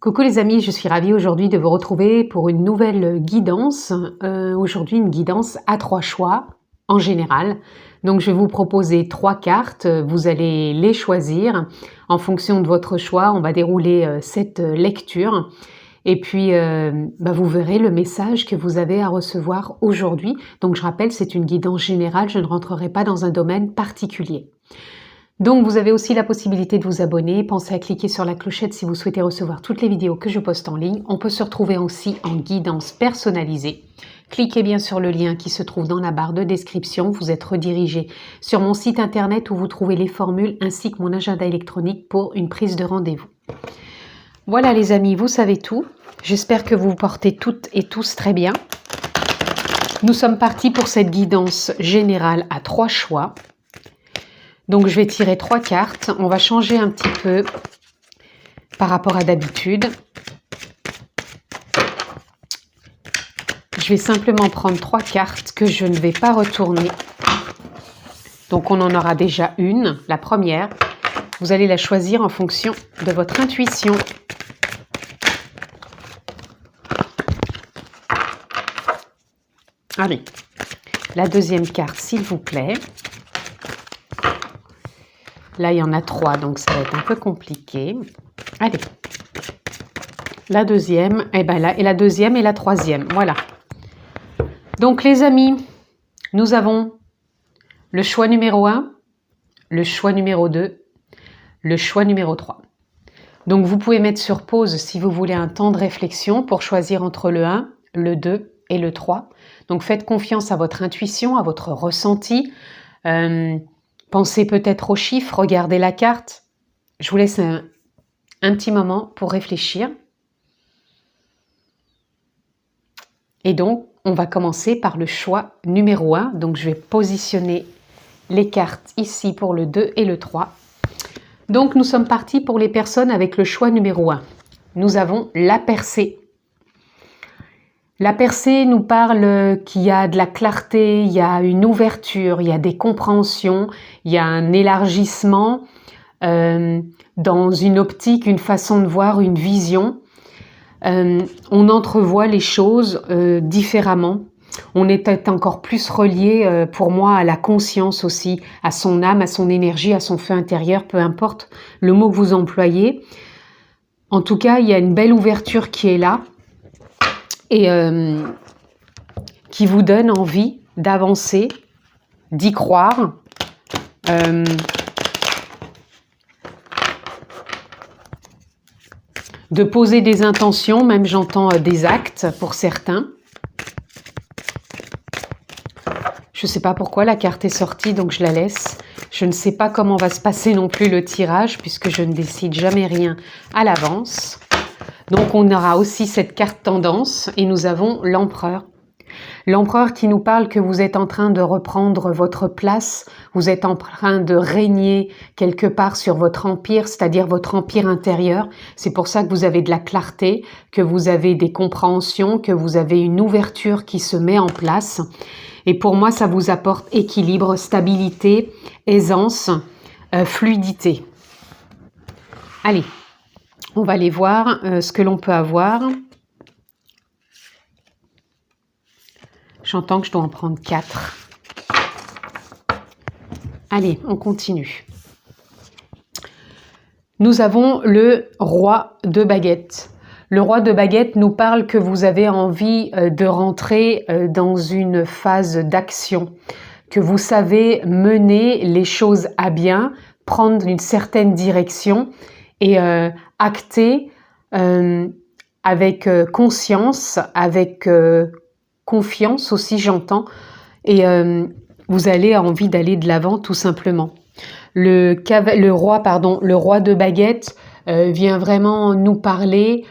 Coucou les amis, je suis ravie aujourd'hui de vous retrouver pour une nouvelle guidance. Aujourd'hui une guidance à 3 choix en général. Donc je vais vous proposer 3 cartes, vous allez les choisir. En fonction de votre choix, on va dérouler cette lecture. Et puis vous verrez le message que vous avez à recevoir aujourd'hui. Donc je rappelle, c'est une guidance générale, je ne rentrerai pas dans un domaine particulier. Donc vous avez aussi la possibilité de vous abonner, pensez à cliquer sur la clochette si vous souhaitez recevoir toutes les vidéos que je poste en ligne. On peut se retrouver aussi en guidance personnalisée. Cliquez bien sur le lien qui se trouve dans la barre de description, vous êtes redirigé sur mon site internet où vous trouvez les formules ainsi que mon agenda électronique pour une prise de rendez-vous. Voilà les amis, vous savez tout. J'espère que vous vous portez toutes et tous très bien. Nous sommes partis pour cette guidance générale à 3 choix. Donc je vais tirer 3 cartes, on va changer un petit peu par rapport à d'habitude. Je vais simplement prendre 3 cartes que je ne vais pas retourner. Donc on en aura déjà une, la première. Vous allez la choisir en fonction de votre intuition. Allez, la deuxième carte s'il vous plaît. Là, il y en a 3, donc ça va être un peu compliqué. Allez. La deuxième, et la deuxième et la troisième. Voilà. Donc, les amis, nous avons le choix numéro 1, le choix numéro 2, le choix numéro 3. Donc, vous pouvez mettre sur pause si vous voulez un temps de réflexion pour choisir entre le 1, le 2 et le 3. Donc, faites confiance à votre intuition, à votre ressenti. Pensez peut-être aux chiffres, regardez la carte. Je vous laisse un petit moment pour réfléchir. Et donc, on va commencer par le choix numéro 1. Donc, je vais positionner les cartes ici pour le 2 et le 3. Donc, nous sommes partis pour les personnes avec le choix numéro 1. Nous avons la percée. La percée nous parle qu'il y a de la clarté, il y a une ouverture, il y a des compréhensions, il y a un élargissement dans une optique, une façon de voir, une vision. On entrevoit les choses différemment. On est peut-être encore plus relié pour moi à la conscience aussi, à son âme, à son énergie, à son feu intérieur, peu importe le mot que vous employez. En tout cas, il y a une belle ouverture qui est là. Et qui vous donne envie d'avancer, d'y croire, de poser des intentions, même j'entends des actes pour certains. Je ne sais pas pourquoi la carte est sortie, donc je la laisse. Je ne sais pas comment va se passer non plus le tirage, puisque je ne décide jamais rien à l'avance. Donc on aura aussi cette carte tendance et nous avons l'empereur. L'empereur qui nous parle que vous êtes en train de reprendre votre place, vous êtes en train de régner quelque part sur votre empire, c'est-à-dire votre empire intérieur. C'est pour ça que vous avez de la clarté, que vous avez des compréhensions, que vous avez une ouverture qui se met en place. Et pour moi, ça vous apporte équilibre, stabilité, aisance, fluidité. Allez. On va aller voir ce que l'on peut avoir. J'entends que je dois en prendre 4. Allez, on continue. Nous avons le roi de baguette. Le roi de baguette nous parle que vous avez envie de rentrer dans une phase d'action, que vous savez mener les choses à bien, prendre une certaine direction et acter avec conscience, avec confiance aussi j'entends, et vous avez envie d'aller de l'avant tout simplement. Le roi de baguette vient vraiment nous parler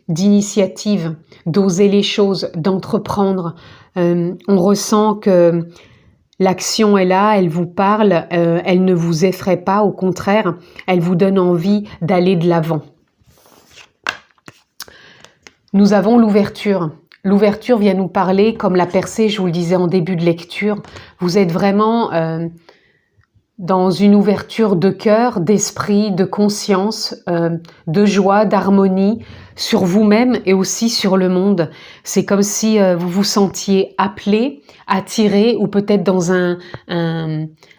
d'initiative, d'oser les choses, d'entreprendre. On ressent que l'action est là, elle vous parle, elle ne vous effraie pas, au contraire, elle vous donne envie d'aller de l'avant. Nous avons l'ouverture. L'ouverture vient nous parler, comme la percée, je vous le disais en début de lecture, vous êtes vraiment dans une ouverture de cœur, d'esprit, de conscience, de joie, d'harmonie sur vous-même et aussi sur le monde. C'est comme si vous vous sentiez appelé, attiré ou peut-être dans un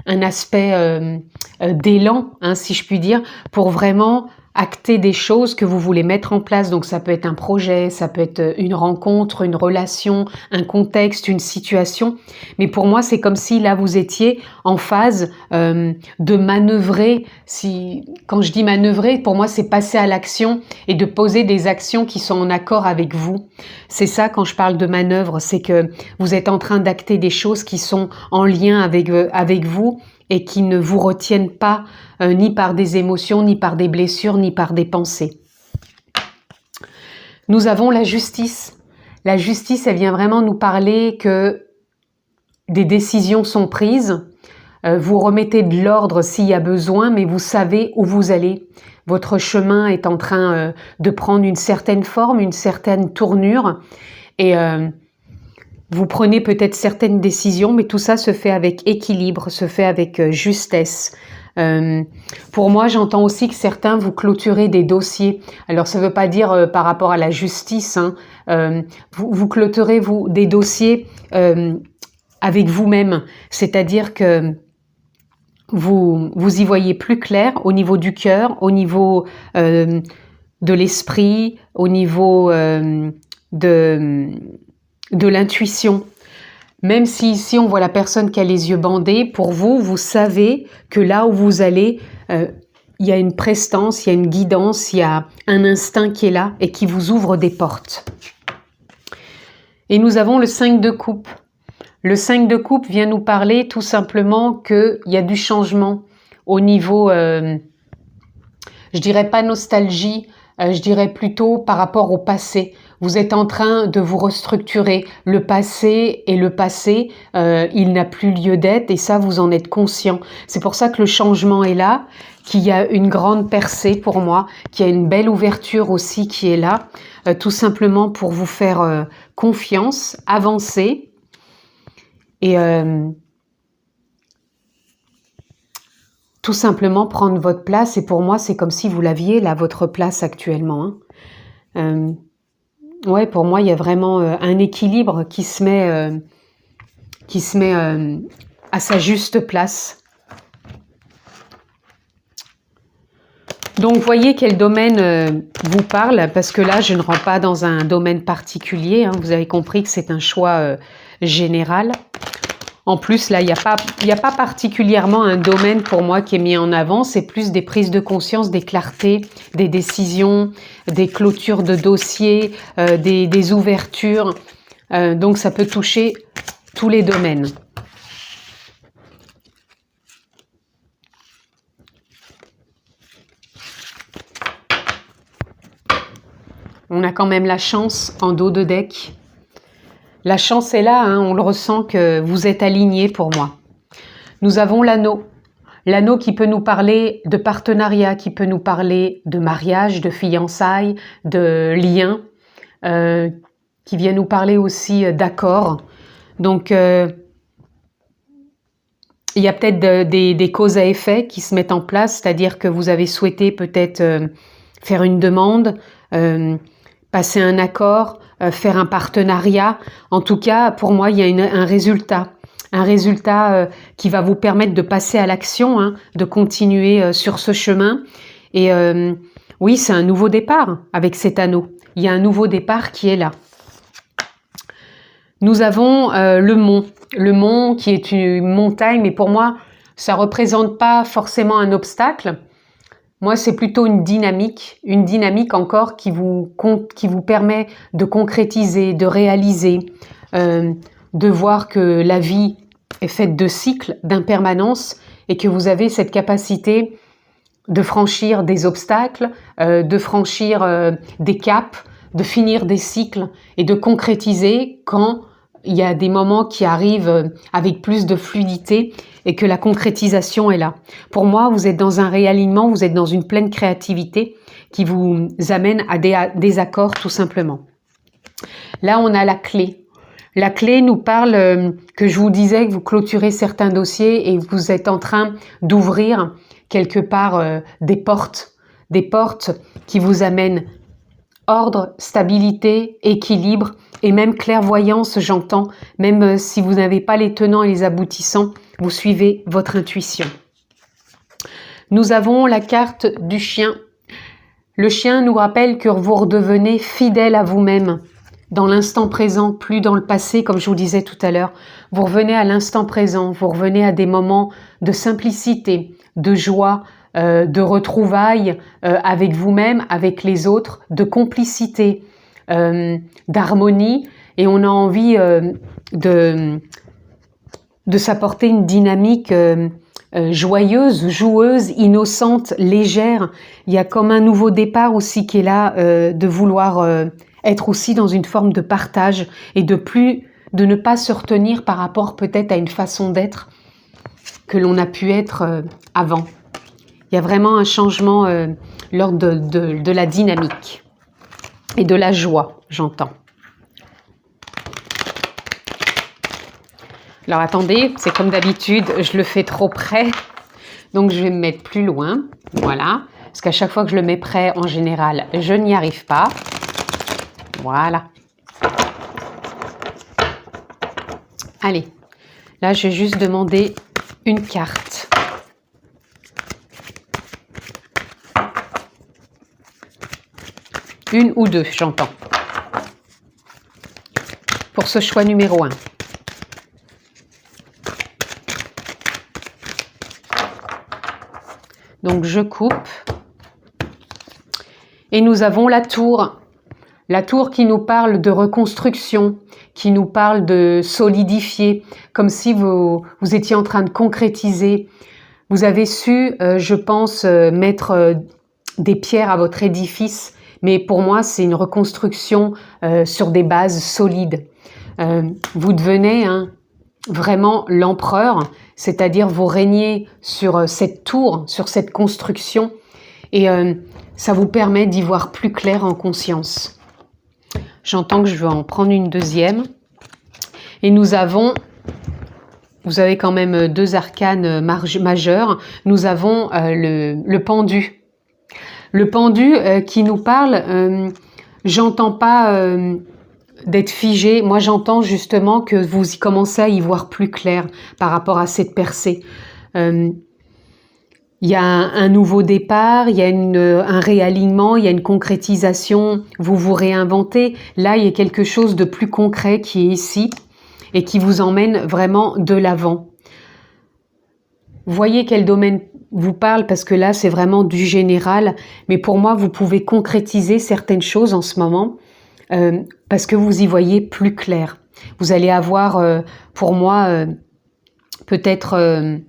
aspect d'élan, hein, si je puis dire, pour vraiment acter des choses que vous voulez mettre en place. Donc ça peut être un projet, ça peut être une rencontre, une relation, un contexte, une situation. Mais pour moi, c'est comme si là, vous étiez en phase de manœuvrer. Quand je dis manœuvrer, pour moi, c'est passer à l'action et de poser des actions qui sont en accord avec vous. C'est ça quand je parle de manœuvre, c'est que vous êtes en train d'acter des choses qui sont en lien avec vous et qui ne vous retiennent pas ni par des émotions, ni par des blessures, ni par des pensées. Nous avons la justice. La justice, elle vient vraiment nous parler que des décisions sont prises. Vous remettez de l'ordre s'il y a besoin, mais vous savez où vous allez. Votre chemin est en train de prendre une certaine forme, une certaine tournure. Et vous prenez peut-être certaines décisions, mais tout ça se fait avec équilibre, se fait avec justesse. Pour moi, j'entends aussi que certains vous clôturez des dossiers. Alors, ça ne veut pas dire par rapport à la justice. Hein, vous clôturez des dossiers avec vous-même. C'est-à-dire que vous y voyez plus clair au niveau du cœur, au niveau de l'esprit, au niveau de l'intuition. Même si ici on voit la personne qui a les yeux bandés, pour vous, vous savez que là où vous allez, il y a une prestance, il y a une guidance, il y a un instinct qui est là et qui vous ouvre des portes. Et nous avons le 5 de coupe. Le 5 de coupe vient nous parler tout simplement qu'il y a du changement au niveau, je dirais pas nostalgie, je dirais plutôt par rapport au passé. Vous êtes en train de vous restructurer. Le passé est le passé, il n'a plus lieu d'être et ça, vous en êtes conscient. C'est pour ça que le changement est là, qu'il y a une grande percée pour moi, qu'il y a une belle ouverture aussi qui est là, tout simplement pour vous faire confiance, avancer et tout simplement prendre votre place. Et pour moi, c'est comme si vous l'aviez là, votre place actuellement. Hein. Ouais, pour moi, il y a vraiment un équilibre qui se met à sa juste place. Donc, voyez quel domaine vous parle, parce que là, je ne rentre pas dans un domaine particulier. Hein. Vous avez compris que c'est un choix général. En plus, là, il n'y a pas particulièrement un domaine pour moi qui est mis en avant. C'est plus des prises de conscience, des clartés, des décisions, des clôtures de dossiers, des ouvertures. Donc, ça peut toucher tous les domaines. On a quand même la chance en dos de deck. La chance est là, hein, on le ressent que vous êtes alignés pour moi. Nous avons l'anneau. L'anneau qui peut nous parler de partenariat, qui peut nous parler de mariage, de fiançailles, de liens, qui vient nous parler aussi d'accord. Donc, il y a peut-être des causes à effet qui se mettent en place, c'est-à-dire que vous avez souhaité peut-être faire une demande, passer un accord, faire un partenariat. En tout cas, pour moi, il y a un résultat qui va vous permettre de passer à l'action, hein, de continuer sur ce chemin. Et oui, c'est un nouveau départ avec cet anneau. Il y a un nouveau départ qui est là. Nous avons le mont qui est une montagne, mais pour moi, ça représente pas forcément un obstacle. Moi, c'est plutôt une dynamique encore qui vous permet de concrétiser, de réaliser, de voir que la vie est faite de cycles, d'impermanence et que vous avez cette capacité de franchir des obstacles, de franchir des caps, de finir des cycles et de concrétiser quand il y a des moments qui arrivent avec plus de fluidité et que la concrétisation est là. Pour moi, vous êtes dans un réalignement, vous êtes dans une pleine créativité qui vous amène à des accords tout simplement. Là, on a la clé. La clé nous parle que je vous disais que vous clôturez certains dossiers et vous êtes en train d'ouvrir quelque part des portes qui vous amènent ordre, stabilité, équilibre et même clairvoyance, j'entends. Même si vous n'avez pas les tenants et les aboutissants, vous suivez votre intuition. Nous avons la carte du chien. Le chien nous rappelle que vous redevenez fidèle à vous-même, dans l'instant présent, plus dans le passé, comme je vous disais tout à l'heure. Vous revenez à l'instant présent, vous revenez à des moments de simplicité, de joie, de retrouvailles avec vous-même, avec les autres, de complicité, d'harmonie. Et on a envie de s'apporter une dynamique joyeuse, joueuse, innocente, légère. Il y a comme un nouveau départ aussi qui est là, de vouloir être aussi dans une forme de partage et de ne pas se retenir par rapport peut-être à une façon d'être que l'on a pu être avant. Il y a vraiment un changement lors de la dynamique et de la joie, j'entends. Alors attendez, c'est comme d'habitude, je le fais trop près, donc je vais me mettre plus loin, voilà. Parce qu'à chaque fois que je le mets près, en général, je n'y arrive pas. Voilà. Allez, là je vais juste demander une carte. Une ou deux, j'entends. Pour ce choix numéro 1. Donc je coupe. Et nous avons la tour. La tour qui nous parle de reconstruction, qui nous parle de solidifier, comme si vous étiez en train de concrétiser. Vous avez su, je pense, mettre des pierres à votre édifice, mais pour moi, c'est une reconstruction sur des bases solides. Vous devenez vraiment l'empereur, c'est-à-dire vous régnez sur cette tour, sur cette construction, et ça vous permet d'y voir plus clair en conscience. J'entends que je vais en prendre une deuxième. Et nous avons, vous avez quand même 2 arcanes majeurs, nous avons le pendu. Le pendu qui nous parle, j'entends pas d'être figé, moi j'entends justement que vous y commencez à y voir plus clair par rapport à cette percée. Il y a un nouveau départ, il y a un réalignement, il y a une concrétisation, vous vous réinventez. Là, il y a quelque chose de plus concret qui est ici et qui vous emmène vraiment de l'avant. Voyez quel domaine vous parle, parce que là, c'est vraiment du général. Mais pour moi, vous pouvez concrétiser certaines choses en ce moment parce que vous y voyez plus clair. Vous allez avoir, pour moi, peut-être...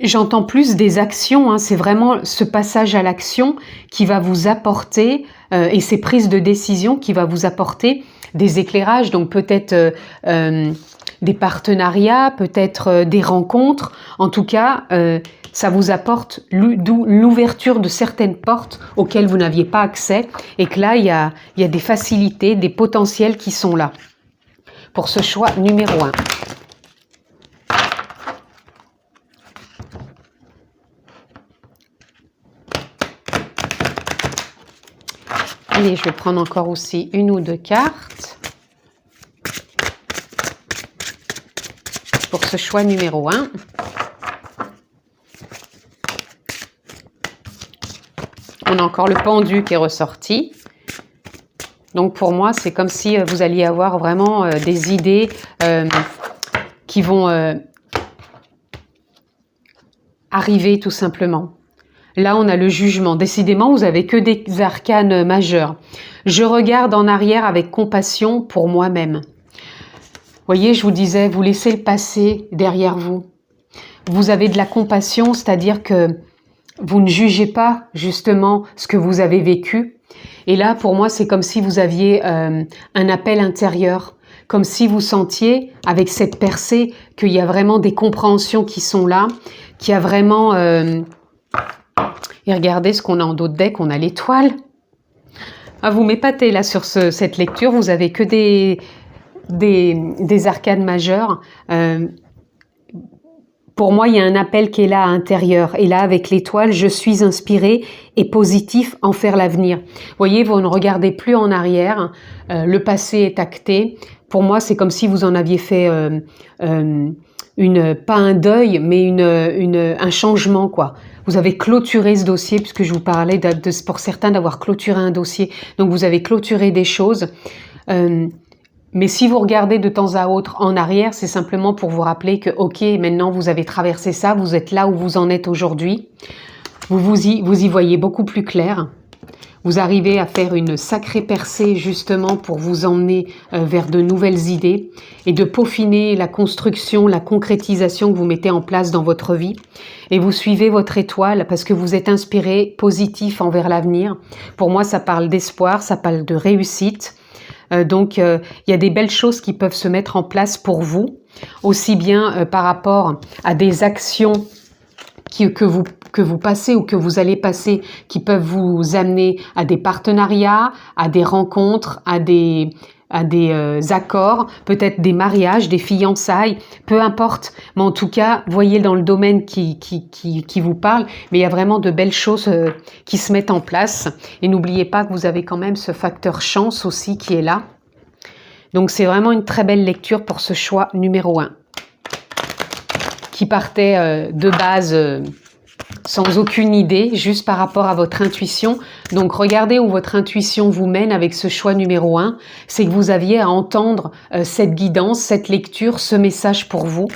j'entends plus des actions, c'est vraiment ce passage à l'action qui va vous apporter, et ces prises de décision qui va vous apporter des éclairages, donc peut-être des partenariats, peut-être des rencontres, en tout cas ça vous apporte l'ouverture de certaines portes auxquelles vous n'aviez pas accès, et que là il y a des facilités, des potentiels qui sont là. Pour ce choix numéro 1. Allez, je vais prendre encore aussi 1 ou 2 cartes pour ce choix numéro 1. On a encore le pendu qui est ressorti. Donc pour moi, c'est comme si vous alliez avoir vraiment des idées qui vont arriver tout simplement. Là, on a le jugement. Décidément, vous n'avez que des arcanes majeurs. Je regarde en arrière avec compassion pour moi-même. Voyez, je vous disais, vous laissez le passé derrière vous. Vous avez de la compassion, c'est-à-dire que vous ne jugez pas justement ce que vous avez vécu. Et là, pour moi, c'est comme si vous aviez un appel intérieur, comme si vous sentiez, avec cette percée, qu'il y a vraiment des compréhensions qui sont là, qu'il y a vraiment... Et regardez ce qu'on a en dos de deck, on a l'étoile. Ah, vous m'épatez là sur cette lecture, vous avez que des arcades majeures. Pour moi, il y a un appel qui est là à l'intérieur. Et là, avec l'étoile, je suis inspiré et positif en faire l'avenir. Vous voyez, vous ne regardez plus en arrière. Le passé est acté. Pour moi, c'est comme si vous en aviez fait pas un deuil, mais un changement, quoi. Vous avez clôturé ce dossier, puisque je vous parlais pour certains d'avoir clôturé un dossier. Donc, vous avez clôturé des choses. Mais si vous regardez de temps à autre en arrière, c'est simplement pour vous rappeler que, ok, maintenant vous avez traversé ça, vous êtes là où vous en êtes aujourd'hui. Vous y voyez beaucoup plus clair. Vous arrivez à faire une sacrée percée justement pour vous emmener vers de nouvelles idées et de peaufiner la construction, la concrétisation que vous mettez en place dans votre vie. Et vous suivez votre étoile parce que vous êtes inspiré, positif envers l'avenir. Pour moi, ça parle d'espoir, ça parle de réussite. Donc, il y a des belles choses qui peuvent se mettre en place pour vous, aussi bien par rapport à des actions que vous passez ou que vous allez passer, qui peuvent vous amener à des partenariats, à des rencontres, à des accords, peut-être des mariages, des fiançailles, peu importe. Mais en tout cas, voyez dans le domaine qui vous parle, mais il y a vraiment de belles choses qui se mettent en place. Et n'oubliez pas que vous avez quand même ce facteur chance aussi qui est là. Donc c'est vraiment une très belle lecture pour ce choix numéro 1, qui partait de base sans aucune idée, juste par rapport à votre intuition. Donc regardez où votre intuition vous mène avec ce choix numéro 1. C'est que vous aviez à entendre cette guidance, cette lecture, ce message pour vous.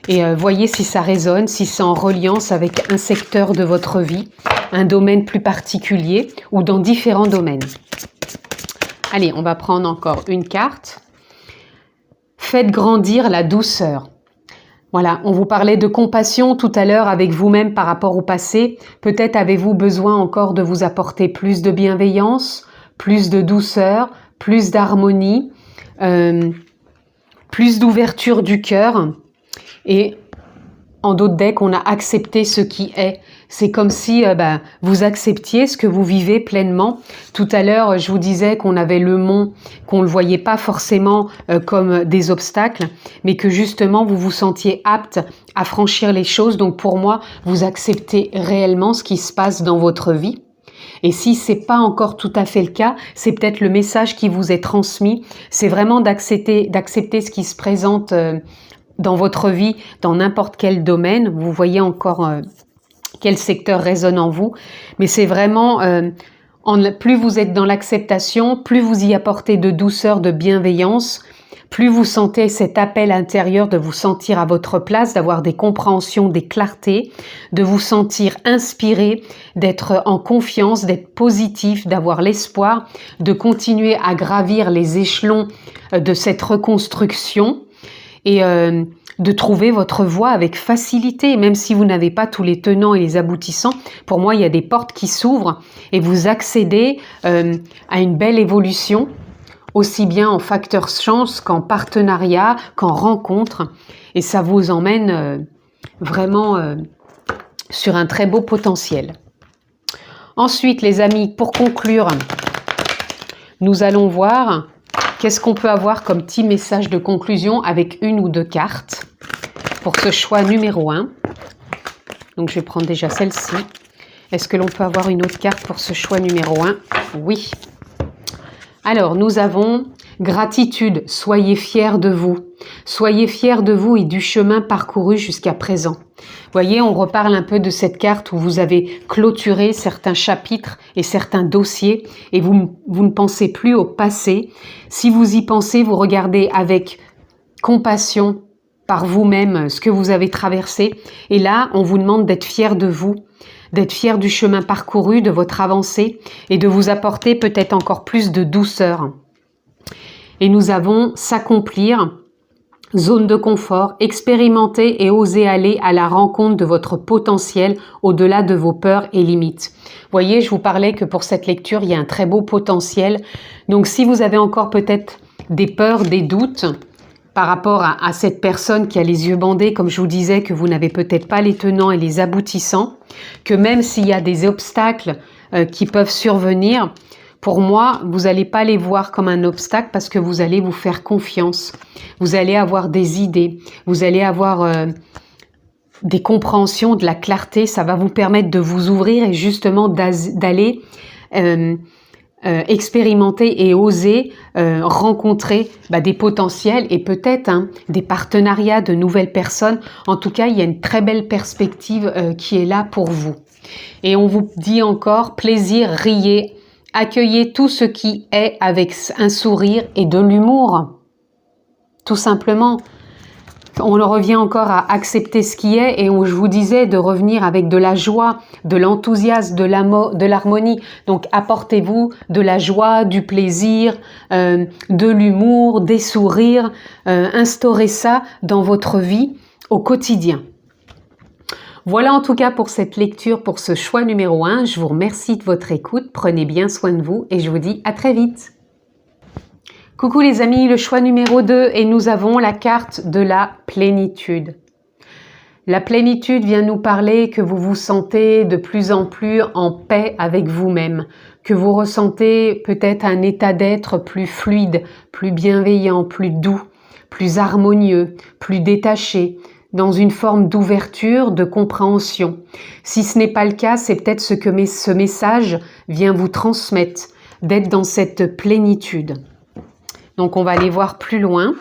Et voyez si ça résonne, si c'est en reliance avec un secteur de votre vie, un domaine plus particulier ou dans différents domaines. Allez, on va prendre encore une carte. Faites grandir la douceur. Voilà, on vous parlait de compassion tout à l'heure avec vous-même par rapport au passé. Peut-être avez-vous besoin encore de vous apporter plus de bienveillance, plus de douceur, plus d'harmonie, plus d'ouverture du cœur. Et en d'autres decks, on a accepté ce qui est. C'est comme si vous acceptiez ce que vous vivez pleinement. Tout à l'heure, je vous disais qu'on avait le mont, qu'on ne le voyait pas forcément comme des obstacles, mais que justement, vous vous sentiez apte à franchir les choses. Donc pour moi, vous acceptez réellement ce qui se passe dans votre vie. Et si c'est pas encore tout à fait le cas, c'est peut-être le message qui vous est transmis. C'est vraiment d'accepter ce qui se présente dans votre vie, dans n'importe quel domaine. Vous voyez encore quel secteur résonne en vous. Mais c'est vraiment, plus vous êtes dans l'acceptation, plus vous y apportez de douceur, de bienveillance, plus vous sentez cet appel intérieur de vous sentir à votre place, d'avoir des compréhensions, des clartés, de vous sentir inspiré, d'être en confiance, d'être positif, d'avoir l'espoir, de continuer à gravir les échelons de cette reconstruction et de trouver votre voie avec facilité, même si vous n'avez pas tous les tenants et les aboutissants. Pour moi, il y a des portes qui s'ouvrent et vous accédez à une belle évolution, aussi bien en facteur chance qu'en partenariat, qu'en rencontre. Et ça vous emmène vraiment sur un très beau potentiel. Ensuite, les amis, pour conclure, nous allons voir qu'est-ce qu'on peut avoir comme petit message de conclusion avec une ou deux cartes pour ce choix numéro 1. Donc, je vais prendre déjà celle-ci. Est-ce que l'on peut avoir une autre carte pour ce choix numéro 1? Oui. Alors, nous avons gratitude. Soyez fiers de vous. Soyez fiers de vous et du chemin parcouru jusqu'à présent. Vous voyez, on reparle un peu de cette carte où vous avez clôturé certains chapitres et certains dossiers et vous ne pensez plus au passé. Si vous y pensez, vous regardez avec compassion par vous-même ce que vous avez traversé. Et là, on vous demande d'être fiers de vous, d'être fiers du chemin parcouru, de votre avancée et de vous apporter peut-être encore plus de douceur. Et nous avons s'accomplir, zone de confort, expérimenter et oser aller à la rencontre de votre potentiel au-delà de vos peurs et limites. Vous voyez, je vous parlais que pour cette lecture, il y a un très beau potentiel. Donc si vous avez encore peut-être des peurs, des doutes par rapport à cette personne qui a les yeux bandés, comme je vous disais, que vous n'avez peut-être pas les tenants et les aboutissants, que même s'il y a des obstacles qui peuvent survenir, Pour moi, vous n'allez pas les voir comme un obstacle parce que vous allez vous faire confiance. Vous allez avoir des idées, vous allez avoir des compréhensions, de la clarté. Ça va vous permettre de vous ouvrir et justement d'aller expérimenter et oser rencontrer des potentiels et peut-être des partenariats de nouvelles personnes. En tout cas, il y a une très belle perspective qui est là pour vous. Et on vous dit encore, plaisir, riez, accueillez tout ce qui est avec un sourire et de l'humour. Tout simplement. On revient encore à accepter ce qui est et je vous disais de revenir avec de la joie, de l'enthousiasme, de l'harmonie. Donc apportez-vous de la joie, du plaisir, de l'humour, des sourires. Instaurez ça dans votre vie au quotidien. Voilà en tout cas pour cette lecture, pour ce choix numéro 1. Je vous remercie de votre écoute. Prenez bien soin de vous et je vous dis à très vite. Coucou les amis, le choix numéro 2 et nous avons la carte de la plénitude. La plénitude vient nous parler que vous vous sentez de plus en plus en paix avec vous-même, que vous ressentez peut-être un état d'être plus fluide, plus bienveillant, plus doux, plus harmonieux, plus détaché, dans une forme d'ouverture, de compréhension. Si ce n'est pas le cas, c'est peut-être ce que ce message vient vous transmettre, d'être dans cette plénitude. Donc, on va aller voir plus loin.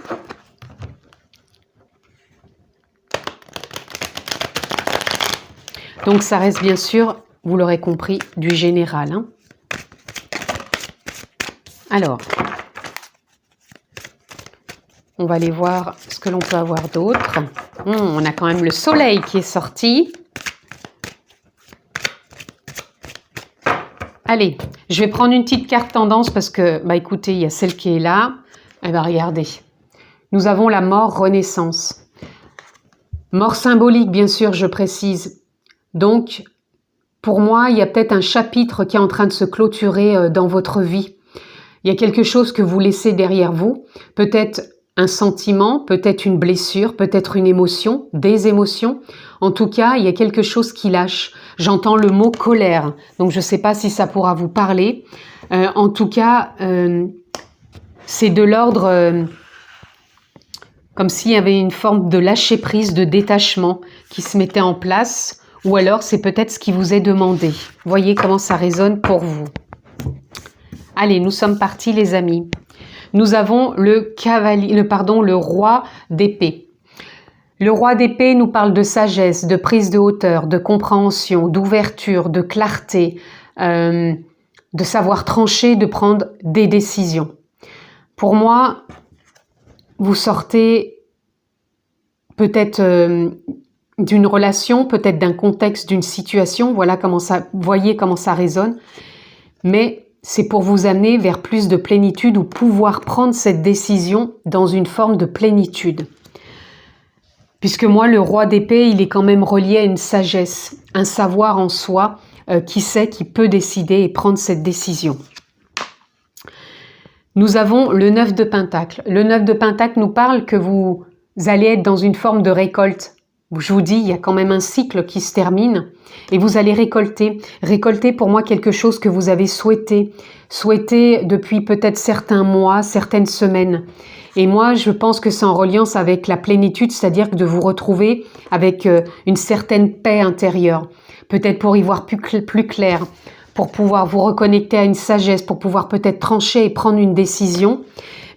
Donc, ça reste bien sûr, vous l'aurez compris, du général. Alors, on va aller voir ce que l'on peut avoir d'autre. On a quand même le soleil qui est sorti. Allez, je vais prendre une petite carte tendance parce que, écoutez, il y a celle qui est là. Regardez. Nous avons la mort renaissance. Mort symbolique, bien sûr, je précise. Donc, pour moi, il y a peut-être un chapitre qui est en train de se clôturer dans votre vie. Il y a quelque chose que vous laissez derrière vous. Peut-être un sentiment, peut-être une blessure, peut-être une émotion, des émotions. En tout cas, il y a quelque chose qui lâche. J'entends le mot colère. Donc, je ne sais pas si ça pourra vous parler. En tout cas, c'est de l'ordre comme s'il y avait une forme de lâcher-prise, de détachement qui se mettait en place. Ou alors, c'est peut-être ce qui vous est demandé. Voyez comment ça résonne pour vous. Allez, nous sommes partis les amis. Nous avons le roi d'épée. Le roi d'épée nous parle de sagesse, de prise de hauteur, de compréhension, d'ouverture, de clarté, de savoir trancher, de prendre des décisions. Pour moi, vous sortez peut-être d'une relation, peut-être d'un contexte, d'une situation. Voyez comment ça résonne. Mais c'est pour vous amener vers plus de plénitude ou pouvoir prendre cette décision dans une forme de plénitude. Puisque moi, le roi d'épée, il est quand même relié à une sagesse, un savoir en soi qui sait, qui peut décider et prendre cette décision. Nous avons le 9 de Pentacle. Le 9 de Pentacle nous parle que vous allez être dans une forme de récolte. Je vous dis, il y a quand même un cycle qui se termine et vous allez récolter. Récolter pour moi quelque chose que vous avez souhaité depuis peut-être certains mois, certaines semaines. Et moi, je pense que c'est en reliance avec la plénitude, c'est-à-dire de vous retrouver avec une certaine paix intérieure. Peut-être pour y voir plus clair, pour pouvoir vous reconnecter à une sagesse, pour pouvoir peut-être trancher et prendre une décision.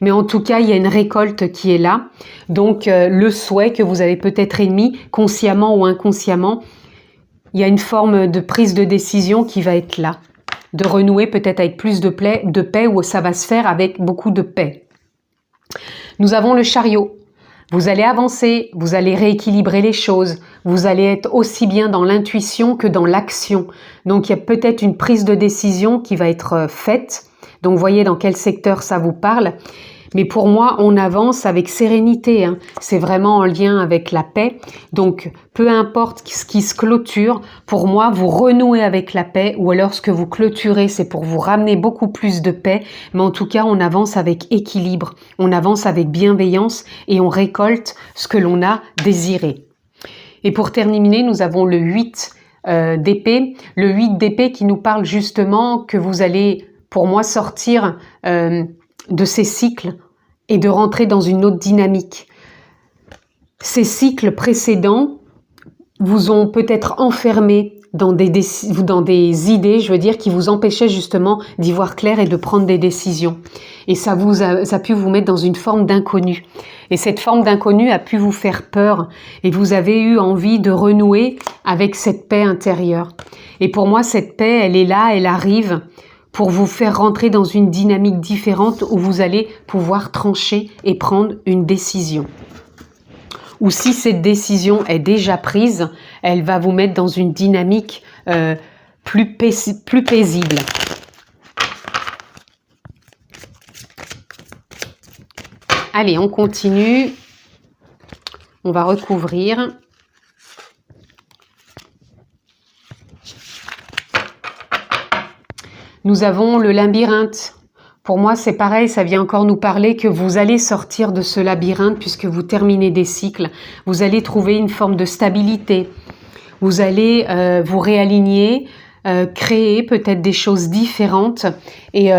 Mais en tout cas, il y a une récolte qui est là. Donc, le souhait que vous avez peut-être émis, consciemment ou inconsciemment, il y a une forme de prise de décision qui va être là. De renouer peut-être avec plus de paix où ça va se faire avec beaucoup de paix. Nous avons le chariot. Vous allez avancer, vous allez rééquilibrer les choses, vous allez être aussi bien dans l'intuition que dans l'action. Donc, il y a peut-être une prise de décision qui va être faite. Donc, voyez dans quel secteur ça vous parle. Mais pour moi, on avance avec sérénité. C'est vraiment en lien avec la paix. Donc, peu importe ce qui se clôture, pour moi, vous renouez avec la paix ou alors ce que vous clôturez, c'est pour vous ramener beaucoup plus de paix. Mais en tout cas, on avance avec équilibre, on avance avec bienveillance et on récolte ce que l'on a désiré. Et pour terminer, nous avons le 8 d'épée. Le 8 d'épée qui nous parle justement que vous allez pour moi, sortir de ces cycles et de rentrer dans une autre dynamique. Ces cycles précédents vous ont peut-être enfermé dans des idées, je veux dire, qui vous empêchaient justement d'y voir clair et de prendre des décisions. Et ça a pu vous mettre dans une forme d'inconnu. Et cette forme d'inconnu a pu vous faire peur. Et vous avez eu envie de renouer avec cette paix intérieure. Et pour moi, cette paix, elle est là, elle arrive pour vous faire rentrer dans une dynamique différente où vous allez pouvoir trancher et prendre une décision. Ou si cette décision est déjà prise, elle va vous mettre dans une dynamique plus paisible. Allez, on continue. On va recouvrir. Nous avons le labyrinthe. Pour moi, c'est pareil, ça vient encore nous parler que vous allez sortir de ce labyrinthe puisque vous terminez des cycles. Vous allez trouver une forme de stabilité. Vous allez vous réaligner, créer peut-être des choses différentes et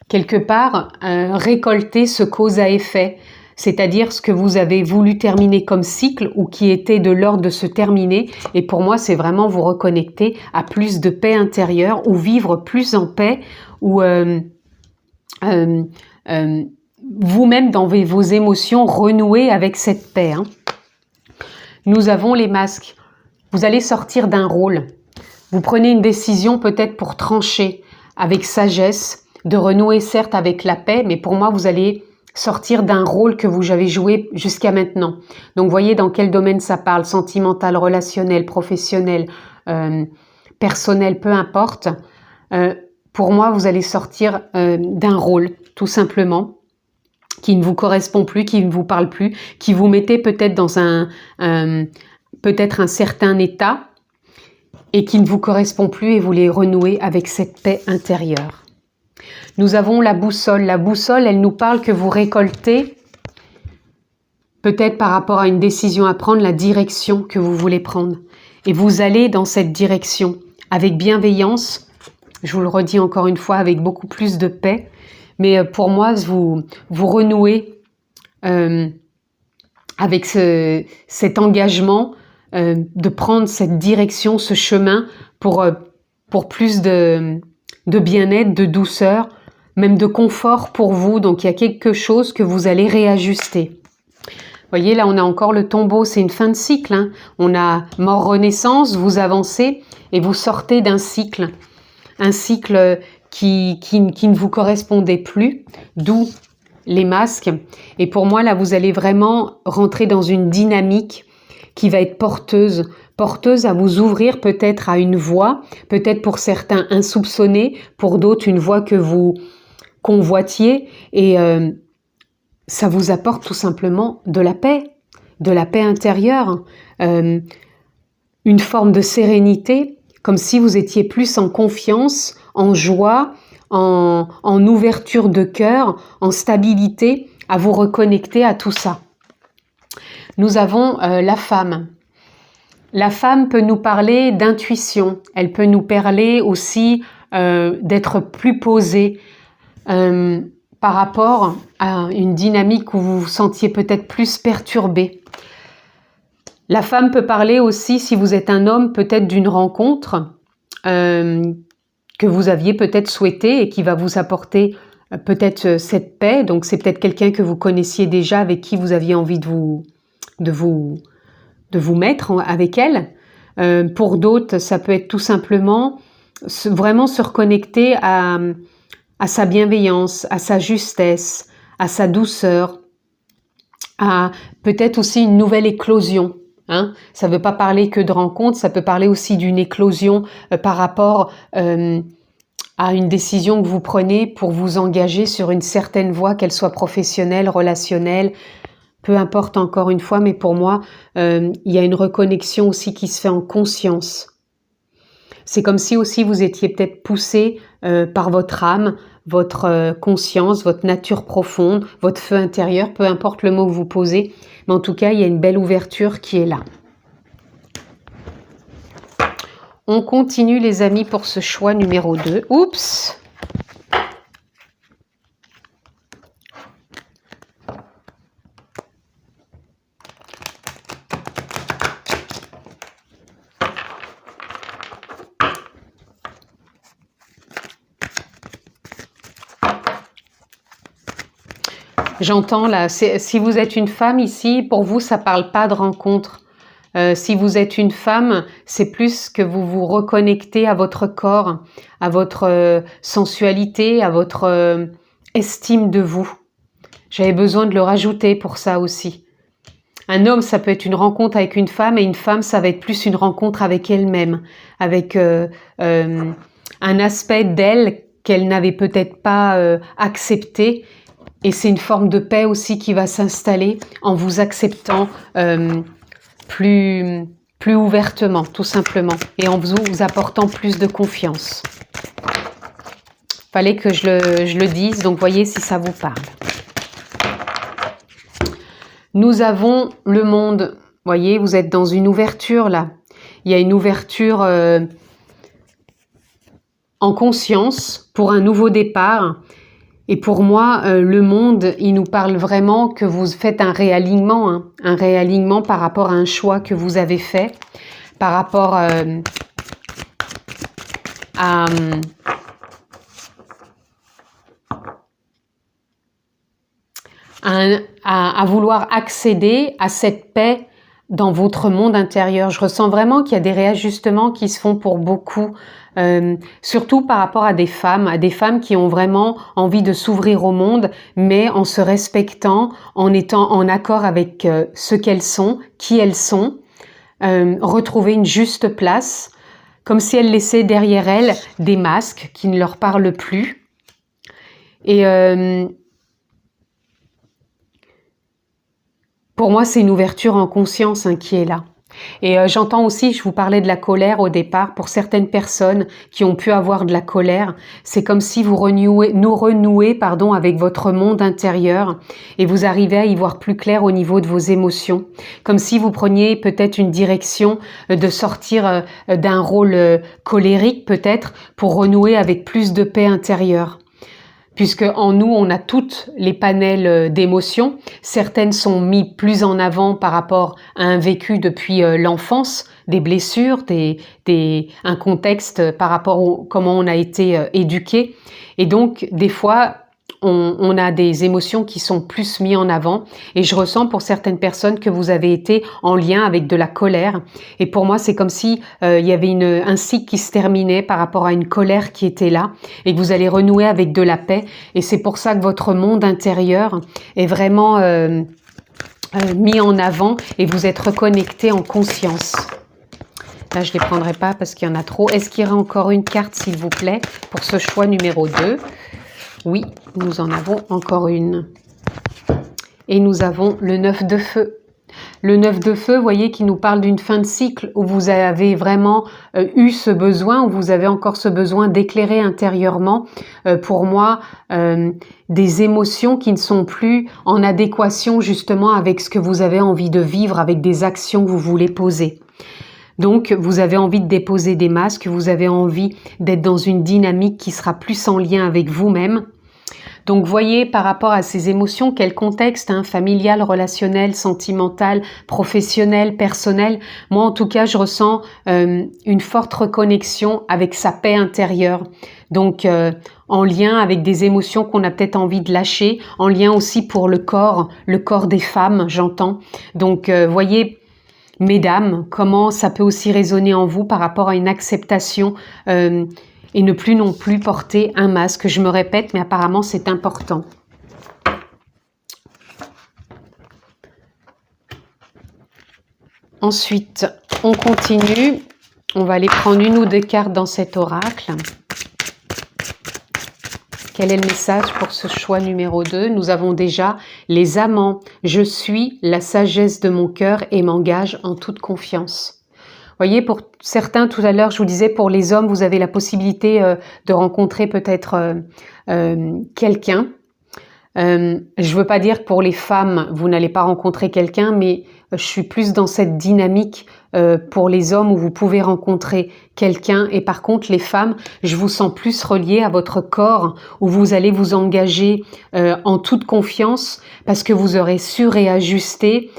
quelque part récolter ce cause à effet. C'est-à-dire ce que vous avez voulu terminer comme cycle ou qui était de l'ordre de se terminer. Et pour moi, c'est vraiment vous reconnecter à plus de paix intérieure ou vivre plus en paix ou vous-même dans vos émotions renouer avec cette paix. Nous avons les masques. Vous allez sortir d'un rôle. Vous prenez une décision peut-être pour trancher avec sagesse, de renouer certes avec la paix, mais pour moi, vous allez sortir d'un rôle que vous avez joué jusqu'à maintenant. Donc, voyez dans quel domaine ça parle, sentimental, relationnel, professionnel, personnel, peu importe. Pour moi, vous allez sortir d'un rôle, tout simplement, qui ne vous correspond plus, qui ne vous parle plus, qui vous mettez peut-être dans peut-être un certain état et qui ne vous correspond plus et vous voulez renouer avec cette paix intérieure. Nous avons la boussole. La boussole, elle nous parle que vous récoltez, peut-être par rapport à une décision à prendre, la direction que vous voulez prendre. Et vous allez dans cette direction avec bienveillance, je vous le redis encore une fois, avec beaucoup plus de paix. Mais pour moi, vous renouez avec cet engagement de prendre cette direction, ce chemin pour plus de bien-être, de douceur, même de confort pour vous. Donc, il y a quelque chose que vous allez réajuster. Vous voyez, là, on a encore le tombeau, c'est une fin de cycle. On a mort-renaissance, vous avancez et vous sortez d'un cycle. Un cycle qui ne vous correspondait plus, d'où les masques. Et pour moi, là, vous allez vraiment rentrer dans une dynamique qui va être porteuse à vous ouvrir peut-être à une voie, peut-être pour certains insoupçonnée, pour d'autres une voie que vous convoitiez, et ça vous apporte tout simplement de la paix intérieure, une forme de sérénité, comme si vous étiez plus en confiance, en joie, en ouverture de cœur, en stabilité, à vous reconnecter à tout ça. Nous avons la femme. La femme peut nous parler d'intuition. Elle peut nous parler aussi d'être plus posée par rapport à une dynamique où vous vous sentiez peut-être plus perturbé. La femme peut parler aussi, si vous êtes un homme, peut-être d'une rencontre que vous aviez peut-être souhaité et qui va vous apporter peut-être cette paix. Donc c'est peut-être quelqu'un que vous connaissiez déjà, avec qui vous aviez envie de vous mettre avec elle. Pour d'autres, ça peut être tout simplement vraiment se reconnecter à sa bienveillance, à sa justesse, à sa douceur, à peut-être aussi une nouvelle éclosion. Ça ne veut pas parler que de rencontre, ça peut parler aussi d'une éclosion par rapport à une décision que vous prenez pour vous engager sur une certaine voie, qu'elle soit professionnelle, relationnelle, peu importe encore une fois, mais pour moi, il y a une reconnexion aussi qui se fait en conscience. C'est comme si aussi vous étiez peut-être poussé par votre âme, votre conscience, votre nature profonde, votre feu intérieur, peu importe le mot que vous posez, mais en tout cas, il y a une belle ouverture qui est là. On continue les amis pour ce choix numéro 2. Oups! J'entends là, si vous êtes une femme ici, pour vous, ça parle pas de rencontre. Si vous êtes une femme, c'est plus que vous vous reconnectez à votre corps, à votre sensualité, à votre estime de vous. J'avais besoin de le rajouter pour ça aussi. Un homme, ça peut être une rencontre avec une femme, et une femme, ça va être plus une rencontre avec elle-même, avec un aspect d'elle qu'elle n'avait peut-être pas accepté. Et c'est une forme de paix aussi qui va s'installer en vous acceptant plus ouvertement, tout simplement, et en vous apportant plus de confiance. Fallait que je le dise, donc voyez si ça vous parle. Nous avons le monde, voyez, vous êtes dans une ouverture là. Il y a une ouverture en conscience pour un nouveau départ. Et pour moi, le monde, il nous parle vraiment que vous faites un réalignement par rapport à un choix que vous avez fait, par rapport à vouloir accéder à cette paix dans votre monde intérieur. Je ressens vraiment qu'il y a des réajustements qui se font pour beaucoup, surtout par rapport à des femmes qui ont vraiment envie de s'ouvrir au monde, mais en se respectant, en étant en accord avec ce qu'elles sont, qui elles sont, retrouver une juste place, comme si elles laissaient derrière elles des masques qui ne leur parlent plus. Et pour moi, c'est une ouverture en conscience qui est là. Et j'entends aussi, je vous parlais de la colère au départ, pour certaines personnes qui ont pu avoir de la colère, c'est comme si vous renouez avec votre monde intérieur et vous arrivez à y voir plus clair au niveau de vos émotions. Comme si vous preniez peut-être une direction de sortir d'un rôle colérique peut-être pour renouer avec plus de paix intérieure. Puisque en nous, on a toutes les panels d'émotions. Certaines sont mises plus en avant par rapport à un vécu depuis l'enfance, des blessures, un contexte par rapport à comment on a été éduqué. Et donc, des fois, on a des émotions qui sont plus mises en avant. Et je ressens pour certaines personnes que vous avez été en lien avec de la colère. Et pour moi, c'est comme si il y avait un cycle qui se terminait par rapport à une colère qui était là et que vous allez renouer avec de la paix. Et c'est pour ça que votre monde intérieur est vraiment mis en avant et vous êtes reconnecté en conscience. Là, je ne les prendrai pas parce qu'il y en a trop. Est-ce qu'il y aurait encore une carte, s'il vous plaît, pour ce choix numéro 2 ? Oui, nous en avons encore une. Et nous avons le 9 de feu. Le 9 de feu, vous voyez, qui nous parle d'une fin de cycle où vous avez vraiment eu ce besoin, où vous avez encore ce besoin d'éclairer intérieurement, pour moi, des émotions qui ne sont plus en adéquation justement avec ce que vous avez envie de vivre, avec des actions que vous voulez poser. Donc, vous avez envie de déposer des masques, vous avez envie d'être dans une dynamique qui sera plus en lien avec vous-même. Donc, voyez par rapport à ces émotions, quel contexte, familial, relationnel, sentimental, professionnel, personnel. Moi, en tout cas, je ressens une forte reconnexion avec sa paix intérieure. Donc, en lien avec des émotions qu'on a peut-être envie de lâcher, en lien aussi pour le corps des femmes, j'entends. Donc, voyez, mesdames, comment ça peut aussi résonner en vous par rapport à une acceptation et ne plus non plus porter un masque. Je me répète, mais apparemment c'est important. Ensuite, on continue. On va aller prendre une ou deux cartes dans cet oracle. Quel est le message pour ce choix numéro 2? Nous avons déjà les amants. Je suis la sagesse de mon cœur et m'engage en toute confiance. Voyez, pour certains, tout à l'heure, je vous disais, pour les hommes, vous avez la possibilité de rencontrer peut-être quelqu'un. Je ne veux pas dire que pour les femmes, vous n'allez pas rencontrer quelqu'un, mais je suis plus dans cette dynamique pour les hommes où vous pouvez rencontrer quelqu'un. Et par contre, les femmes, je vous sens plus reliées à votre corps, où vous allez vous engager en toute confiance parce que vous aurez su réajuster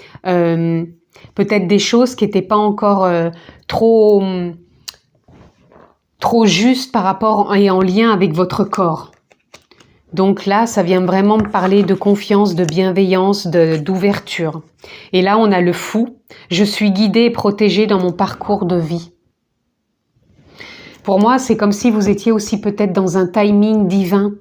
peut-être des choses qui n'étaient pas encore trop justes par rapport et en lien avec votre corps. Donc là, ça vient vraiment me parler de confiance, de bienveillance, d'ouverture. Et là, on a le fou. Je suis guidée et protégée dans mon parcours de vie. Pour moi, c'est comme si vous étiez aussi peut-être dans un timing divin,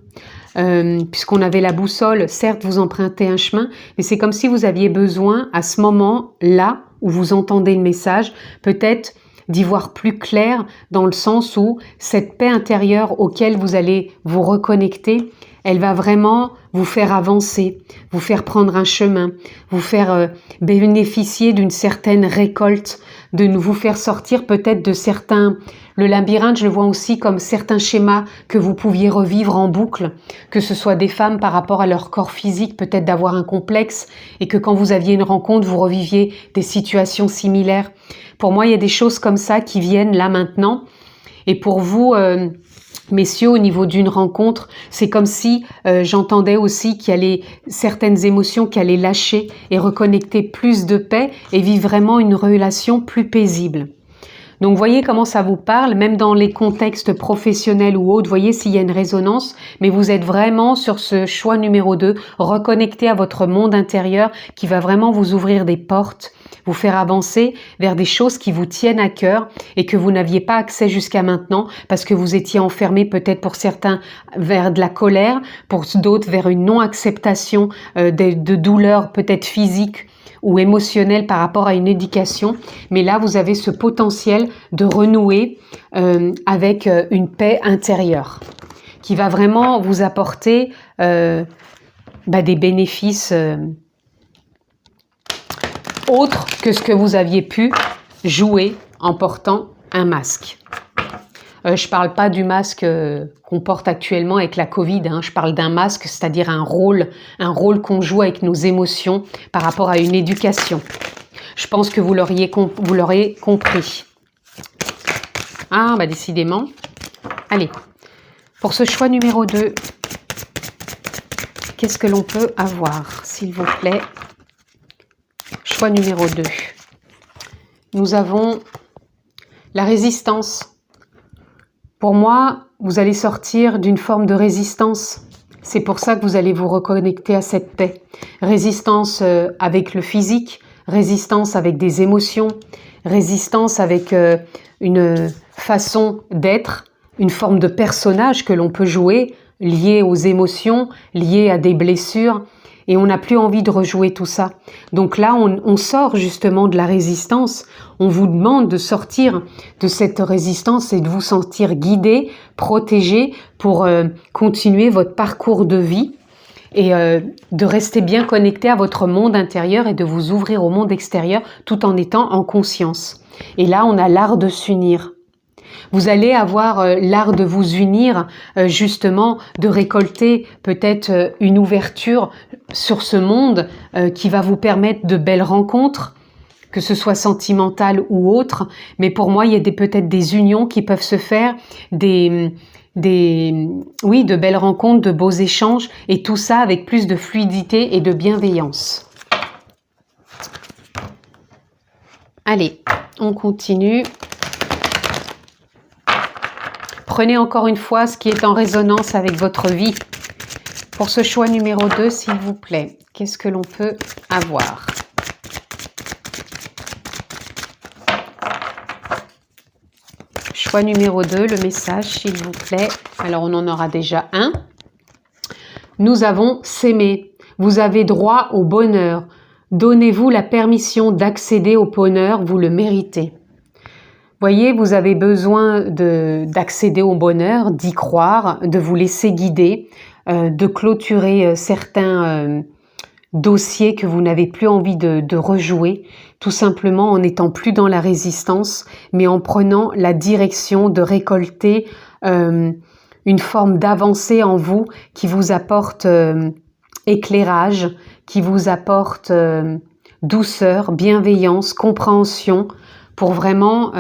puisqu'on avait la boussole. Certes, vous empruntez un chemin, mais c'est comme si vous aviez besoin, à ce moment-là, où vous entendez le message, peut-être d'y voir plus clair, dans le sens où cette paix intérieure auquel vous allez vous reconnecter, elle va vraiment vous faire avancer, vous faire prendre un chemin, vous faire bénéficier d'une certaine récolte, de vous faire sortir peut-être de certains... Le labyrinthe, je le vois aussi comme certains schémas que vous pouviez revivre en boucle, que ce soit des femmes par rapport à leur corps physique, peut-être d'avoir un complexe, et que quand vous aviez une rencontre, vous reviviez des situations similaires. Pour moi, il y a des choses comme ça qui viennent là maintenant. Et pour vous... messieurs, au niveau d'une rencontre, c'est comme si j'entendais aussi qu'il y allait certaines émotions qui allaient lâcher et reconnecter plus de paix et vivre vraiment une relation plus paisible. Donc, voyez comment ça vous parle, même dans les contextes professionnels ou autres, voyez s'il y a une résonance, mais vous êtes vraiment sur ce choix numéro 2, reconnecté à votre monde intérieur qui va vraiment vous ouvrir des portes, vous faire avancer vers des choses qui vous tiennent à cœur et que vous n'aviez pas accès jusqu'à maintenant parce que vous étiez enfermé peut-être pour certains vers de la colère, pour d'autres vers une non-acceptation de douleurs peut-être physiques ou émotionnelles par rapport à une éducation. Mais là, vous avez ce potentiel de renouer avec une paix intérieure qui va vraiment vous apporter des bénéfices autre que ce que vous aviez pu jouer en portant un masque. Je ne parle pas du masque qu'on porte actuellement avec la Covid, je parle d'un masque, c'est-à-dire un rôle qu'on joue avec nos émotions par rapport à une éducation. Je pense que vous l'aurez compris. Ah, décidément. Allez, pour ce choix numéro 2, qu'est-ce que l'on peut avoir, s'il vous plaît? Choix numéro 2. Nous avons la résistance. Pour moi, vous allez sortir d'une forme de résistance. C'est pour ça que vous allez vous reconnecter à cette paix. Résistance avec le physique, résistance avec des émotions, résistance avec une façon d'être, une forme de personnage que l'on peut jouer, lié aux émotions, lié à des blessures. Et on n'a plus envie de rejouer tout ça. Donc là, on sort justement de la résistance. On vous demande de sortir de cette résistance et de vous sentir guidé, protégé pour continuer votre parcours de vie et de rester bien connecté à votre monde intérieur et de vous ouvrir au monde extérieur tout en étant en conscience. Et là, on a l'art de s'unir. Vous allez avoir l'art de vous unir, justement, de récolter peut-être une ouverture sur ce monde qui va vous permettre de belles rencontres, que ce soit sentimentales ou autres. Mais pour moi, il y a peut-être des unions qui peuvent se faire, de belles rencontres, de beaux échanges, et tout ça avec plus de fluidité et de bienveillance. Allez, on continue. Prenez encore une fois ce qui est en résonance avec votre vie. Pour ce choix numéro 2, s'il vous plaît, qu'est-ce que l'on peut avoir? Choix numéro 2, le message, s'il vous plaît. Alors, on en aura déjà un. Nous avons s'aimer. Vous avez droit au bonheur. Donnez-vous la permission d'accéder au bonheur, vous le méritez. Voyez, vous avez besoin d'accéder au bonheur, d'y croire, de vous laisser guider, de clôturer certains dossiers que vous n'avez plus envie de rejouer, tout simplement en n'étant plus dans la résistance, mais en prenant la direction de récolter une forme d'avancée en vous qui vous apporte éclairage, qui vous apporte douceur, bienveillance, compréhension, pour vraiment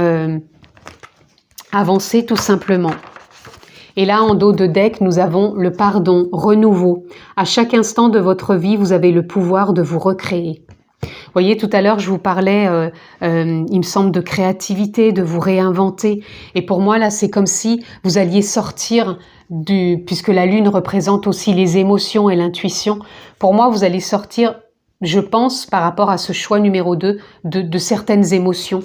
avancer tout simplement. Et là, en dos de deck, nous avons le pardon, renouveau. À chaque instant de votre vie, vous avez le pouvoir de vous recréer. voyez, tout à l'heure, je vous parlais, il me semble, de créativité, de vous réinventer. Et pour moi, là, c'est comme si vous alliez sortir puisque la lune représente aussi les émotions et l'intuition. Pour moi, vous allez sortir, je pense, par rapport à ce choix numéro 2, de certaines émotions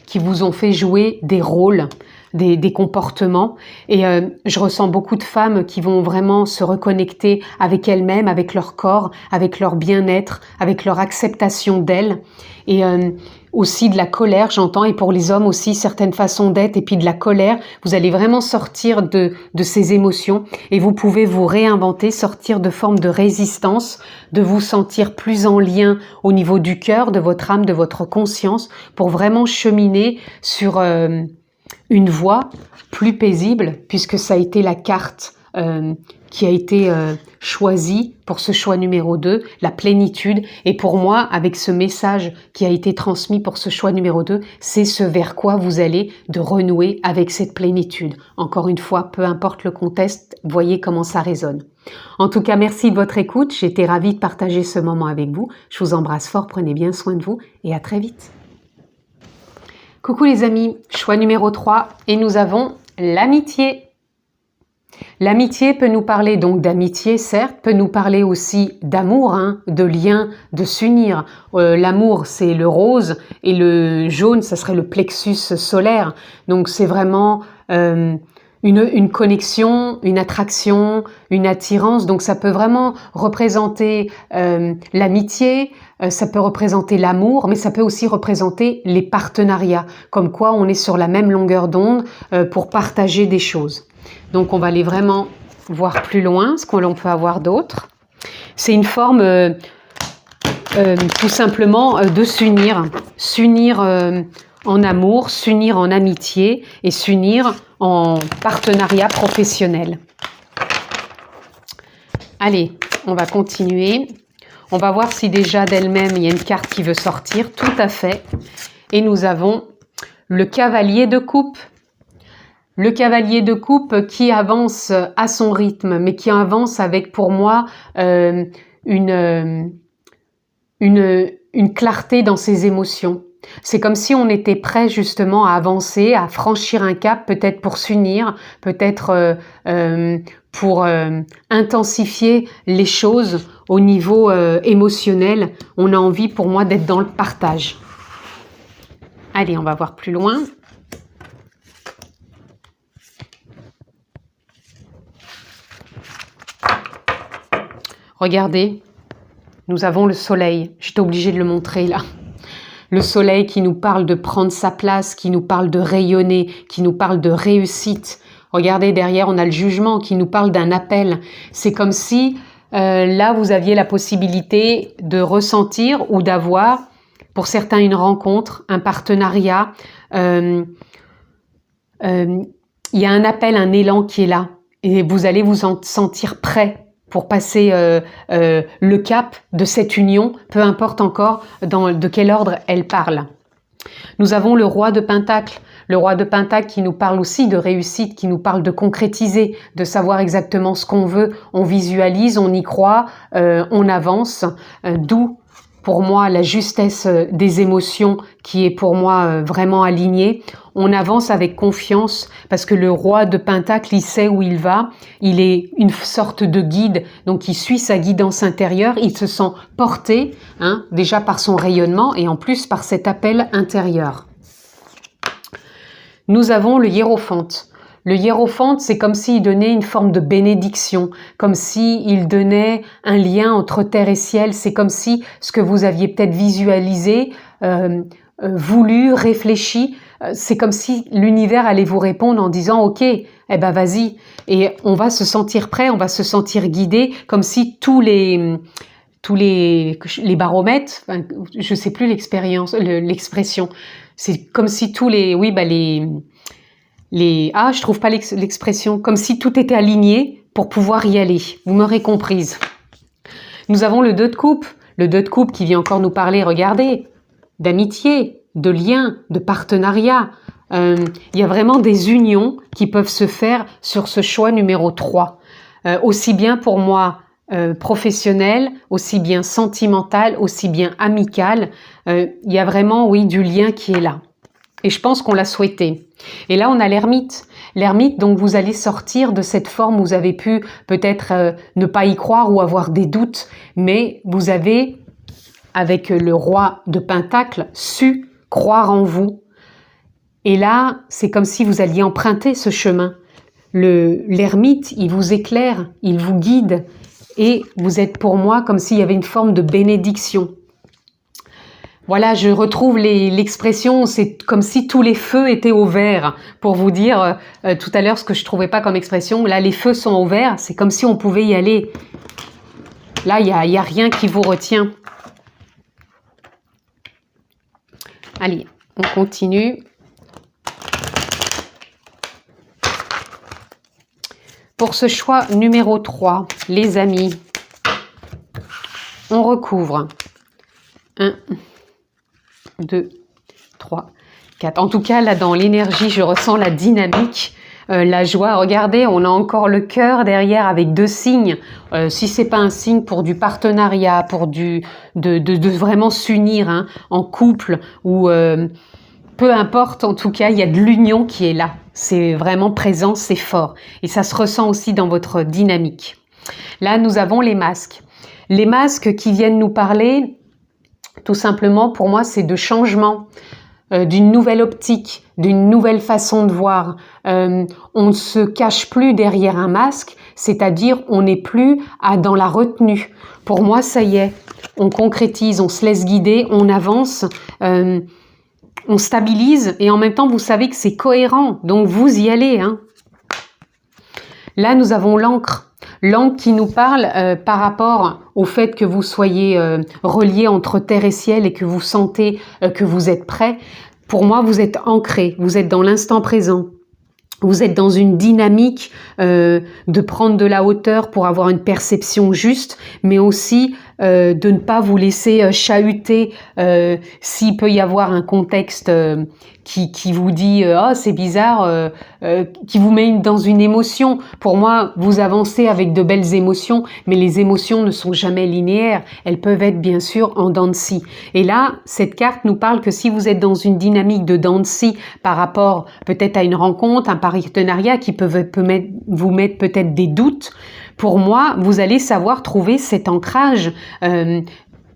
qui vous ont fait jouer des rôles, des comportements. Et je ressens beaucoup de femmes qui vont vraiment se reconnecter avec elles-mêmes, avec leur corps, avec leur bien-être, avec leur acceptation d'elles. Et aussi de la colère, j'entends, et pour les hommes aussi, certaines façons d'être, et puis de la colère. Vous allez vraiment sortir de ces émotions et vous pouvez vous réinventer, sortir de formes de résistance, de vous sentir plus en lien au niveau du cœur, de votre âme, de votre conscience, pour vraiment cheminer sur une voie plus paisible, puisque ça a été la carte qui a été choisie pour ce choix numéro 2, la plénitude. Et pour moi, avec ce message qui a été transmis pour ce choix numéro 2, c'est ce vers quoi vous allez de renouer avec cette plénitude. Encore une fois, peu importe le contexte, voyez comment ça résonne. En tout cas, merci de votre écoute. J'étais ravie de partager ce moment avec vous. Je vous embrasse fort, prenez bien soin de vous et à très vite. Coucou les amis, choix numéro 3 et nous avons l'amitié. L'amitié peut nous parler donc d'amitié, certes, peut nous parler aussi d'amour, de lien, de s'unir. L'amour, c'est le rose et le jaune, ça serait le plexus solaire. Donc c'est vraiment une connexion, une attraction, une attirance. Donc ça peut vraiment représenter l'amitié, ça peut représenter l'amour, mais ça peut aussi représenter les partenariats, comme quoi on est sur la même longueur d'onde pour partager des choses. Donc on va aller vraiment voir plus loin ce que l'on peut avoir d'autre. C'est une forme tout simplement de s'unir, s'unir en amour, s'unir en amitié et s'unir en partenariat professionnel. Allez, on va continuer. On va voir si déjà d'elle-même il y a une carte qui veut sortir, tout à fait. Et nous avons le cavalier de coupe. Le cavalier de coupe qui avance à son rythme, mais qui avance avec, pour moi, une clarté dans ses émotions. C'est comme si on était prêt justement à avancer, à franchir un cap, peut-être pour s'unir, peut-être pour intensifier les choses au niveau émotionnel. On a envie, pour moi, d'être dans le partage. Allez, on va voir plus loin. Regardez, nous avons le soleil. J'étais obligée de le montrer là. Le soleil qui nous parle de prendre sa place, qui nous parle de rayonner, qui nous parle de réussite. Regardez, derrière, on a le jugement qui nous parle d'un appel. C'est comme si là, vous aviez la possibilité de ressentir ou d'avoir, pour certains, une rencontre, un partenariat. Il y a un appel, un élan qui est là. Et vous allez vous en sentir prêt pour passer le cap de cette union, peu importe encore de quel ordre elle parle. Nous avons le roi de Pentacle. Le roi de Pentacle qui nous parle aussi de réussite, qui nous parle de concrétiser, de savoir exactement ce qu'on veut. On visualise, on y croit, on avance. D'où, pour moi, la justesse des émotions qui est pour moi vraiment alignée. On avance avec confiance parce que le roi de Pentacle, il sait où il va. Il est une sorte de guide, donc il suit sa guidance intérieure. Il se sent porté, déjà par son rayonnement et en plus par cet appel intérieur. Nous avons le hiérophante. Le hiérophante, c'est comme s'il donnait une forme de bénédiction, comme s'il donnait un lien entre terre et ciel. C'est comme si ce que vous aviez peut-être visualisé, voulu, réfléchi, c'est comme si l'univers allait vous répondre en disant « Ok, eh ben vas-y ». Et on va se sentir prêt, on va se sentir guidé, comme si tous les baromètres, enfin, je sais plus l'expression, c'est comme si tous les, je trouve pas l'expression, comme si tout était aligné pour pouvoir y aller. Vous m'aurez comprise. Nous avons le 2 de coupe. Le 2 de coupe qui vient encore nous parler, regardez, d'amitié, de lien, de partenariat. Il y a vraiment des unions qui peuvent se faire sur ce choix numéro 3. Aussi bien pour moi professionnel, aussi bien sentimental, aussi bien amical. Il y a vraiment, oui, du lien qui est là. Et je pense qu'on l'a souhaité. Et là, on a l'ermite. L'ermite, donc vous allez sortir de cette forme où vous avez pu peut-être ne pas y croire ou avoir des doutes, mais vous avez, avec le roi de Pentacle, su croire en vous. Et là, c'est comme si vous alliez emprunter ce chemin. L'ermite, il vous éclaire, il vous guide, et vous êtes pour moi comme s'il y avait une forme de bénédiction. Voilà, je retrouve l'expression, c'est comme si tous les feux étaient au vert, pour vous dire tout à l'heure ce que je trouvais pas comme expression. Là, les feux sont au vert, c'est comme si on pouvait y aller. Là, il y a rien qui vous retient. Allez, on continue. Pour ce choix numéro 3, les amis, on recouvre 1, 2, 3, 4. En tout cas, là, dans l'énergie, je ressens la dynamique, la joie. Regardez, on a encore le cœur derrière avec 2 signes. Si c'est pas un signe pour du partenariat, pour de vraiment s'unir hein, en couple ou peu importe, en tout cas, il y a de l'union qui est là. C'est vraiment présent, c'est fort. Et ça se ressent aussi dans votre dynamique. Là, nous avons les masques. Les masques qui viennent nous parler, tout simplement, pour moi, c'est de changement, d'une nouvelle optique, d'une nouvelle façon de voir. On ne se cache plus derrière un masque, c'est-à-dire on n'est plus dans la retenue. Pour moi, ça y est, on concrétise, on se laisse guider, on avance, on stabilise et en même temps, vous savez que c'est cohérent, donc vous y allez. Hein. Là, nous avons l'encre. L'encre qui nous parle par rapport au fait que vous soyez relié entre terre et ciel et que vous sentez que vous êtes prêt. Pour moi, vous êtes ancré, vous êtes dans l'instant présent. Vous êtes dans une dynamique de prendre de la hauteur pour avoir une perception juste, mais aussi de ne pas vous laisser chahuter s'il peut y avoir un contexte qui vous dit « Oh, c'est bizarre qui vous met dans une émotion. Pour moi, vous avancez avec de belles émotions, mais les émotions ne sont jamais linéaires. Elles peuvent être bien sûr en dents de scie. Et là, cette carte nous parle que si vous êtes dans une dynamique de dents de scie par rapport peut-être à une rencontre, un partenariat qui peut vous mettre peut-être des doutes, pour moi, vous allez savoir trouver cet ancrage,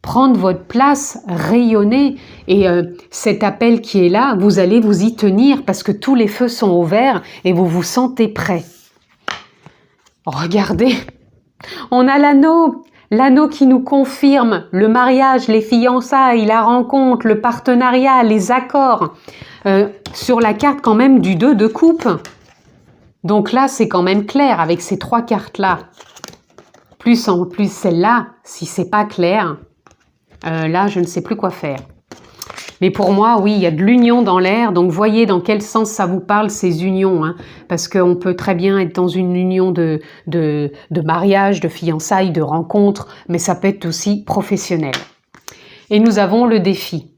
prendre votre place, rayonner. Et cet appel qui est là, vous allez vous y tenir parce que tous les feux sont au vert et vous vous sentez prêt. Regardez, on a l'anneau. L'anneau qui nous confirme le mariage, les fiançailles, la rencontre, le partenariat, les accords. Sur la carte quand même du 2 de coupe. Donc là, c'est quand même clair avec ces 3 cartes-là. Plus en plus celle-là, si c'est pas clair, là, je ne sais plus quoi faire. Mais pour moi, oui, il y a de l'union dans l'air. Donc, voyez dans quel sens ça vous parle, ces unions. Hein, parce qu'on peut très bien être dans une union de mariage, de fiançailles, de rencontres, mais ça peut être aussi professionnel. Et nous avons le défi.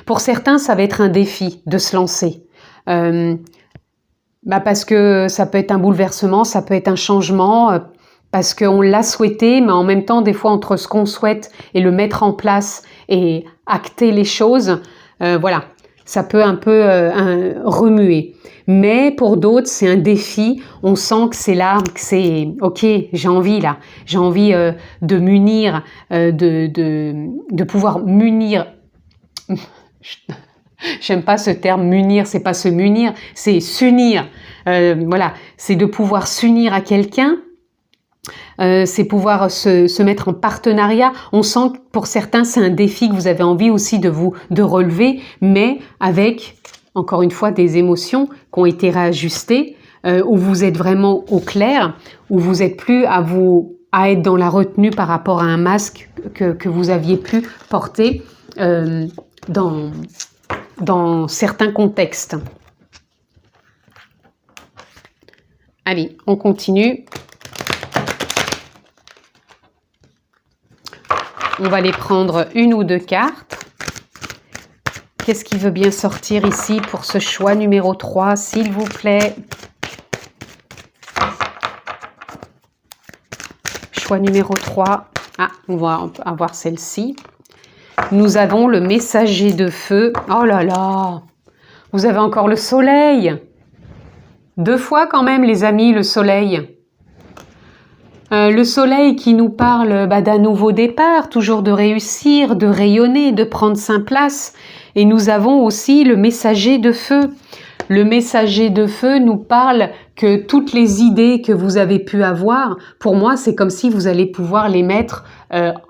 Pour certains, ça va être un défi de se lancer. Parce que ça peut être un bouleversement, ça peut être un changement, parce qu'on l'a souhaité, mais en même temps, des fois, entre ce qu'on souhaite et le mettre en place et acter les choses, voilà, ça peut un peu remuer. Mais pour d'autres, c'est un défi, on sent que c'est là, que c'est « Ok, j'ai envie là, j'ai envie de m'unir, de pouvoir m'unir ». J'aime pas ce terme munir, c'est pas se munir, c'est s'unir. Voilà, c'est de pouvoir s'unir à quelqu'un, c'est pouvoir se mettre en partenariat. On sent que pour certains, c'est un défi que vous avez envie aussi de relever, mais avec, encore une fois, des émotions qui ont été réajustées, où vous êtes vraiment au clair, où vous êtes plus à être dans la retenue par rapport à un masque que vous aviez pu porter dans certains contextes. Allez, on continue. On va aller prendre 1 ou 2 cartes. Qu'est-ce qui veut bien sortir ici pour ce choix numéro 3, s'il vous plaît? choix numéro 3. Ah, on va avoir celle-ci. Nous avons le messager de feu. Oh là là! Vous avez encore le soleil. 2 fois quand même, les amis, le soleil. Le soleil qui nous parle d'un nouveau départ, toujours de réussir, de rayonner, de prendre sa place. Et nous avons aussi le messager de feu. Le messager de feu nous parle que toutes les idées que vous avez pu avoir, pour moi, c'est comme si vous allez pouvoir les mettre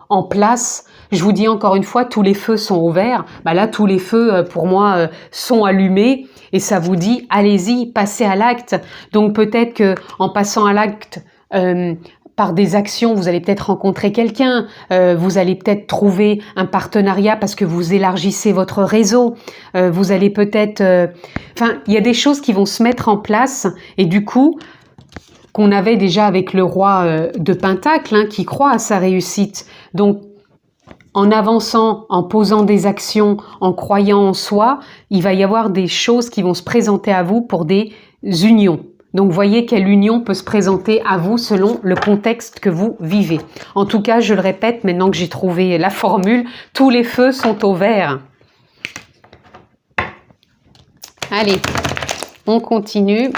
en place. Je vous dis encore une fois, tous les feux sont ouverts. Là, tous les feux, pour moi, sont allumés. Et ça vous dit, allez-y, passez à l'acte. Donc peut-être que en passant à l'acte, par des actions, vous allez peut-être rencontrer quelqu'un, vous allez peut-être trouver un partenariat parce que vous élargissez votre réseau, vous allez peut-être... Enfin, il y a des choses qui vont se mettre en place et du coup, qu'on avait déjà avec le roi de Pentacle, qui croit à sa réussite. Donc, en avançant, en posant des actions, en croyant en soi, il va y avoir des choses qui vont se présenter à vous pour des unions. Donc, voyez quelle union peut se présenter à vous selon le contexte que vous vivez. En tout cas, je le répète, maintenant que j'ai trouvé la formule, tous les feux sont au vert. Allez, on continue.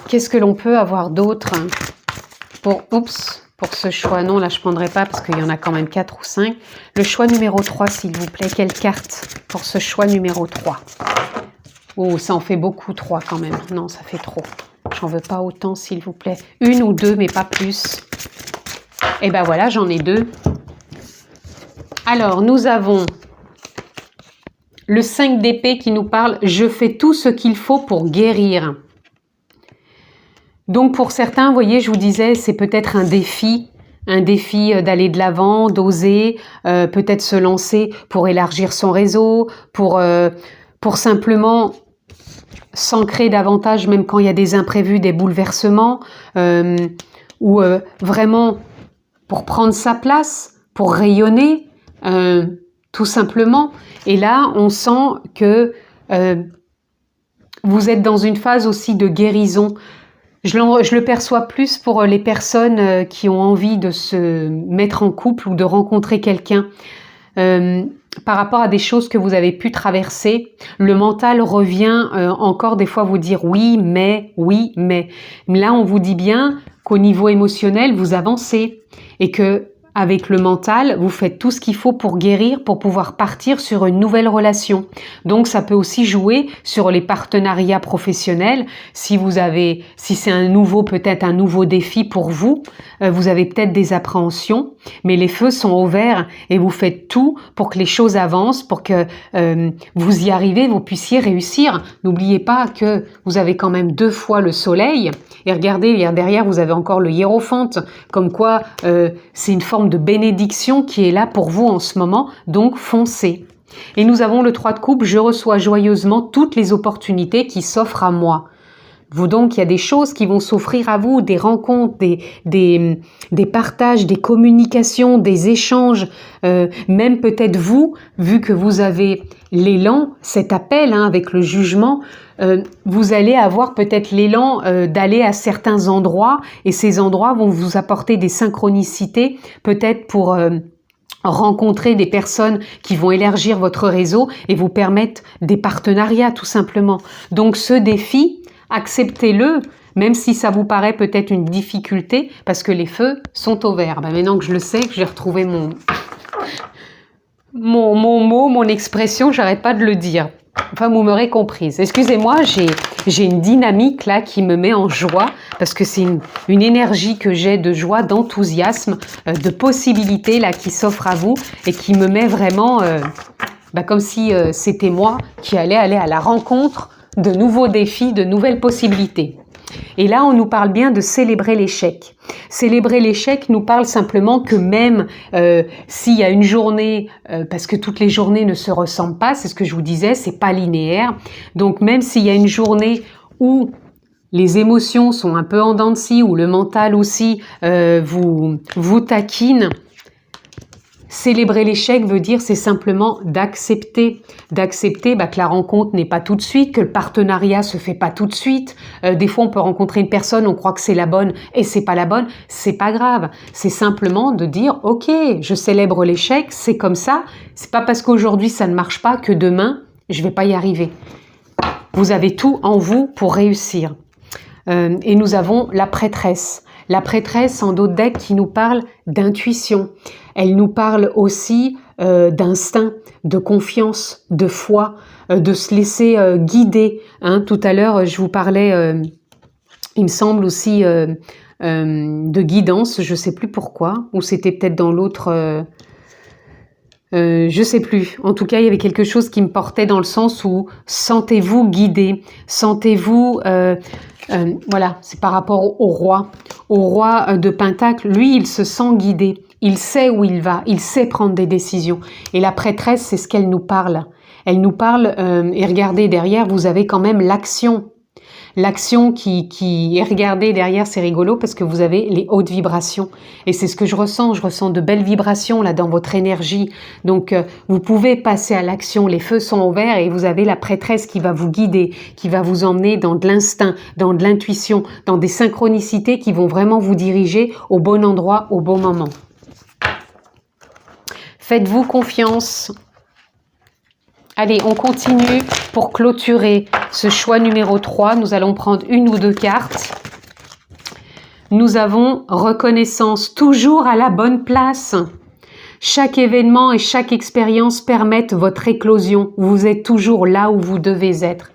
Qu'est-ce que l'on peut avoir d'autre pour ce choix? Non, là, je ne prendrai pas parce qu'il y en a quand même 4 ou 5. Le choix numéro 3, s'il vous plaît. Quelle carte pour ce choix numéro 3? Oh, ça en fait beaucoup, 3 quand même. Non, ça fait trop. J'en veux pas autant, s'il vous plaît. 1 ou 2, mais pas plus. Et ben voilà, j'en ai 2. Alors, nous avons le 5 d'épée qui nous parle « Je fais tout ce qu'il faut pour guérir ». Donc pour certains, vous voyez, je vous disais, c'est peut-être un défi d'aller de l'avant, d'oser, peut-être se lancer pour élargir son réseau, pour simplement s'ancrer davantage, même quand il y a des imprévus, des bouleversements, ou vraiment pour prendre sa place, pour rayonner, tout simplement. Et là, on sent que vous êtes dans une phase aussi de guérison. Je le perçois plus pour les personnes qui ont envie de se mettre en couple ou de rencontrer quelqu'un. Par rapport à des choses que vous avez pu traverser, le mental revient encore des fois vous dire oui, mais. Mais là, on vous dit bien qu'au niveau émotionnel, vous avancez et que avec le mental, vous faites tout ce qu'il faut pour guérir, pour pouvoir partir sur une nouvelle relation. Donc, ça peut aussi jouer sur les partenariats professionnels. Si c'est peut-être un nouveau défi pour vous, vous avez peut-être des appréhensions, mais les feux sont au vert et vous faites tout pour que les choses avancent, pour que vous y arrivez, vous puissiez réussir. N'oubliez pas que vous avez quand même 2 fois le soleil. Et regardez, derrière, vous avez encore le hiérophante, comme quoi c'est une forme de bénédiction qui est là pour vous en ce moment, donc foncez. Et nous avons le 3 de coupe, je reçois joyeusement toutes les opportunités qui s'offrent à moi. Donc, il y a des choses qui vont s'offrir à vous, des rencontres, des partages, des communications, des échanges, même peut-être vous, vu que vous avez l'élan, cet appel avec le jugement, vous allez avoir peut-être l'élan d'aller à certains endroits et ces endroits vont vous apporter des synchronicités, peut-être pour rencontrer des personnes qui vont élargir votre réseau et vous permettre des partenariats tout simplement. Donc ce défi, acceptez-le, même si ça vous paraît peut-être une difficulté, parce que les feux sont au vert. Maintenant que je le sais, que j'ai retrouvé mon mot, mon expression, j'arrête pas de le dire. Enfin, vous m'aurez comprise. Excusez-moi, j'ai une dynamique là qui me met en joie, parce que c'est une énergie que j'ai de joie, d'enthousiasme, de possibilités là qui s'offre à vous et qui me met vraiment comme si c'était moi qui allais aller à la rencontre de nouveaux défis, de nouvelles possibilités. Et là, on nous parle bien de célébrer l'échec. Célébrer l'échec nous parle simplement que même s'il y a une journée, parce que toutes les journées ne se ressemblent pas, c'est ce que je vous disais, c'est pas linéaire. Donc même s'il y a une journée où les émotions sont un peu en dents de scie, où le mental aussi vous taquine, Célébrer l'échec veut dire c'est simplement d'accepter que la rencontre n'est pas tout de suite, que le partenariat se fait pas tout de suite. Des fois on peut rencontrer une personne, on croit que c'est la bonne et c'est pas la bonne, c'est pas grave. C'est simplement de dire ok, je célèbre l'échec, c'est comme ça. C'est pas parce qu'aujourd'hui ça ne marche pas que demain je vais pas y arriver. Vous avez tout en vous pour réussir. Et nous avons la prêtresse. La prêtresse en d'autres decks qui nous parle d'intuition. Elle nous parle aussi d'instinct, de confiance, de foi, de se laisser guider. Hein, tout à l'heure, je vous parlais, il me semble aussi, de guidance. Je ne sais plus pourquoi, ou c'était peut-être dans l'autre... je sais plus. En tout cas, il y avait quelque chose qui me portait dans le sens où sentez-vous guidé, sentez-vous... voilà, c'est par rapport au roi de Pentacle. Lui, il se sent guidé, il sait où il va, il sait prendre des décisions. Et la prêtresse, c'est ce qu'elle nous parle. Elle nous parle, et regardez, derrière, vous avez quand même l'action. L'action qui est regardée derrière, c'est rigolo parce que vous avez les hautes vibrations. Et c'est ce que je ressens de belles vibrations là dans votre énergie. Donc, vous pouvez passer à l'action, les feux sont ouverts et vous avez la prêtresse qui va vous guider, qui va vous emmener dans de l'instinct, dans de l'intuition, dans des synchronicités qui vont vraiment vous diriger au bon endroit, au bon moment. Faites-vous confiance. Allez, on continue pour clôturer ce choix numéro 3. Nous allons prendre une ou deux cartes. Nous avons reconnaissance, toujours à la bonne place. Chaque événement et chaque expérience permettent votre éclosion. Vous êtes toujours là où vous devez être.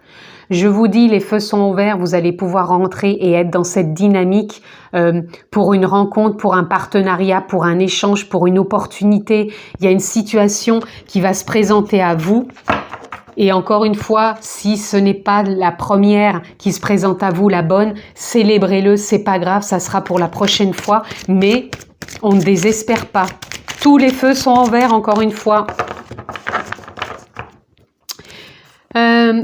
Je vous dis, les feux sont ouverts, vous allez pouvoir rentrer et être dans cette dynamique pour une rencontre, pour un partenariat, pour un échange, pour une opportunité. Il y a une situation qui va se présenter à vous. Et encore une fois, si ce n'est pas la première qui se présente à vous, la bonne, célébrez-le, c'est pas grave, ça sera pour la prochaine fois. Mais on ne désespère pas. Tous les feux sont ouverts, encore une fois.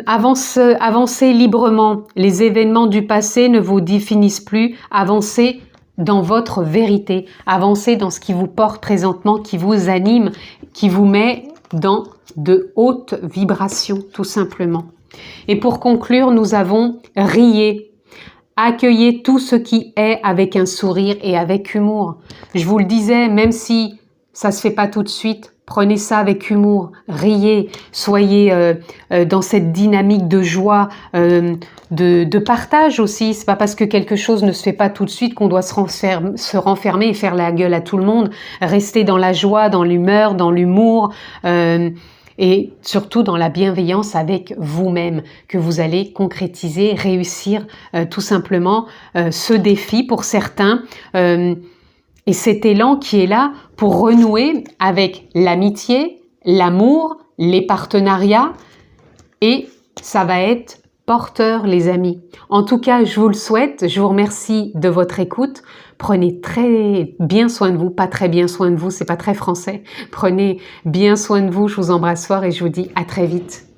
Avancez librement. Les événements du passé ne vous définissent plus. Avancez dans votre vérité. Avancez dans ce qui vous porte présentement, qui vous anime, qui vous met dans de hautes vibrations, tout simplement. Et pour conclure, nous avons riez. Accueillez tout ce qui est avec un sourire et avec humour. Je vous le disais, même si ça se fait pas tout de suite, prenez ça avec humour, riez, soyez dans cette dynamique de joie, de partage aussi. C'est pas parce que quelque chose ne se fait pas tout de suite qu'on doit se renfermer et faire la gueule à tout le monde. Restez dans la joie, dans l'humeur, dans l'humour et surtout dans la bienveillance avec vous-même que vous allez concrétiser, réussir tout simplement ce défi pour certains. Et cet élan qui est là pour renouer avec l'amitié, l'amour, les partenariats et ça va être porteur les amis. En tout cas, je vous le souhaite, je vous remercie de votre écoute. Prenez très bien soin de vous, pas très bien soin de vous, c'est pas très français. Prenez bien soin de vous, je vous embrasse fort et je vous dis à très vite.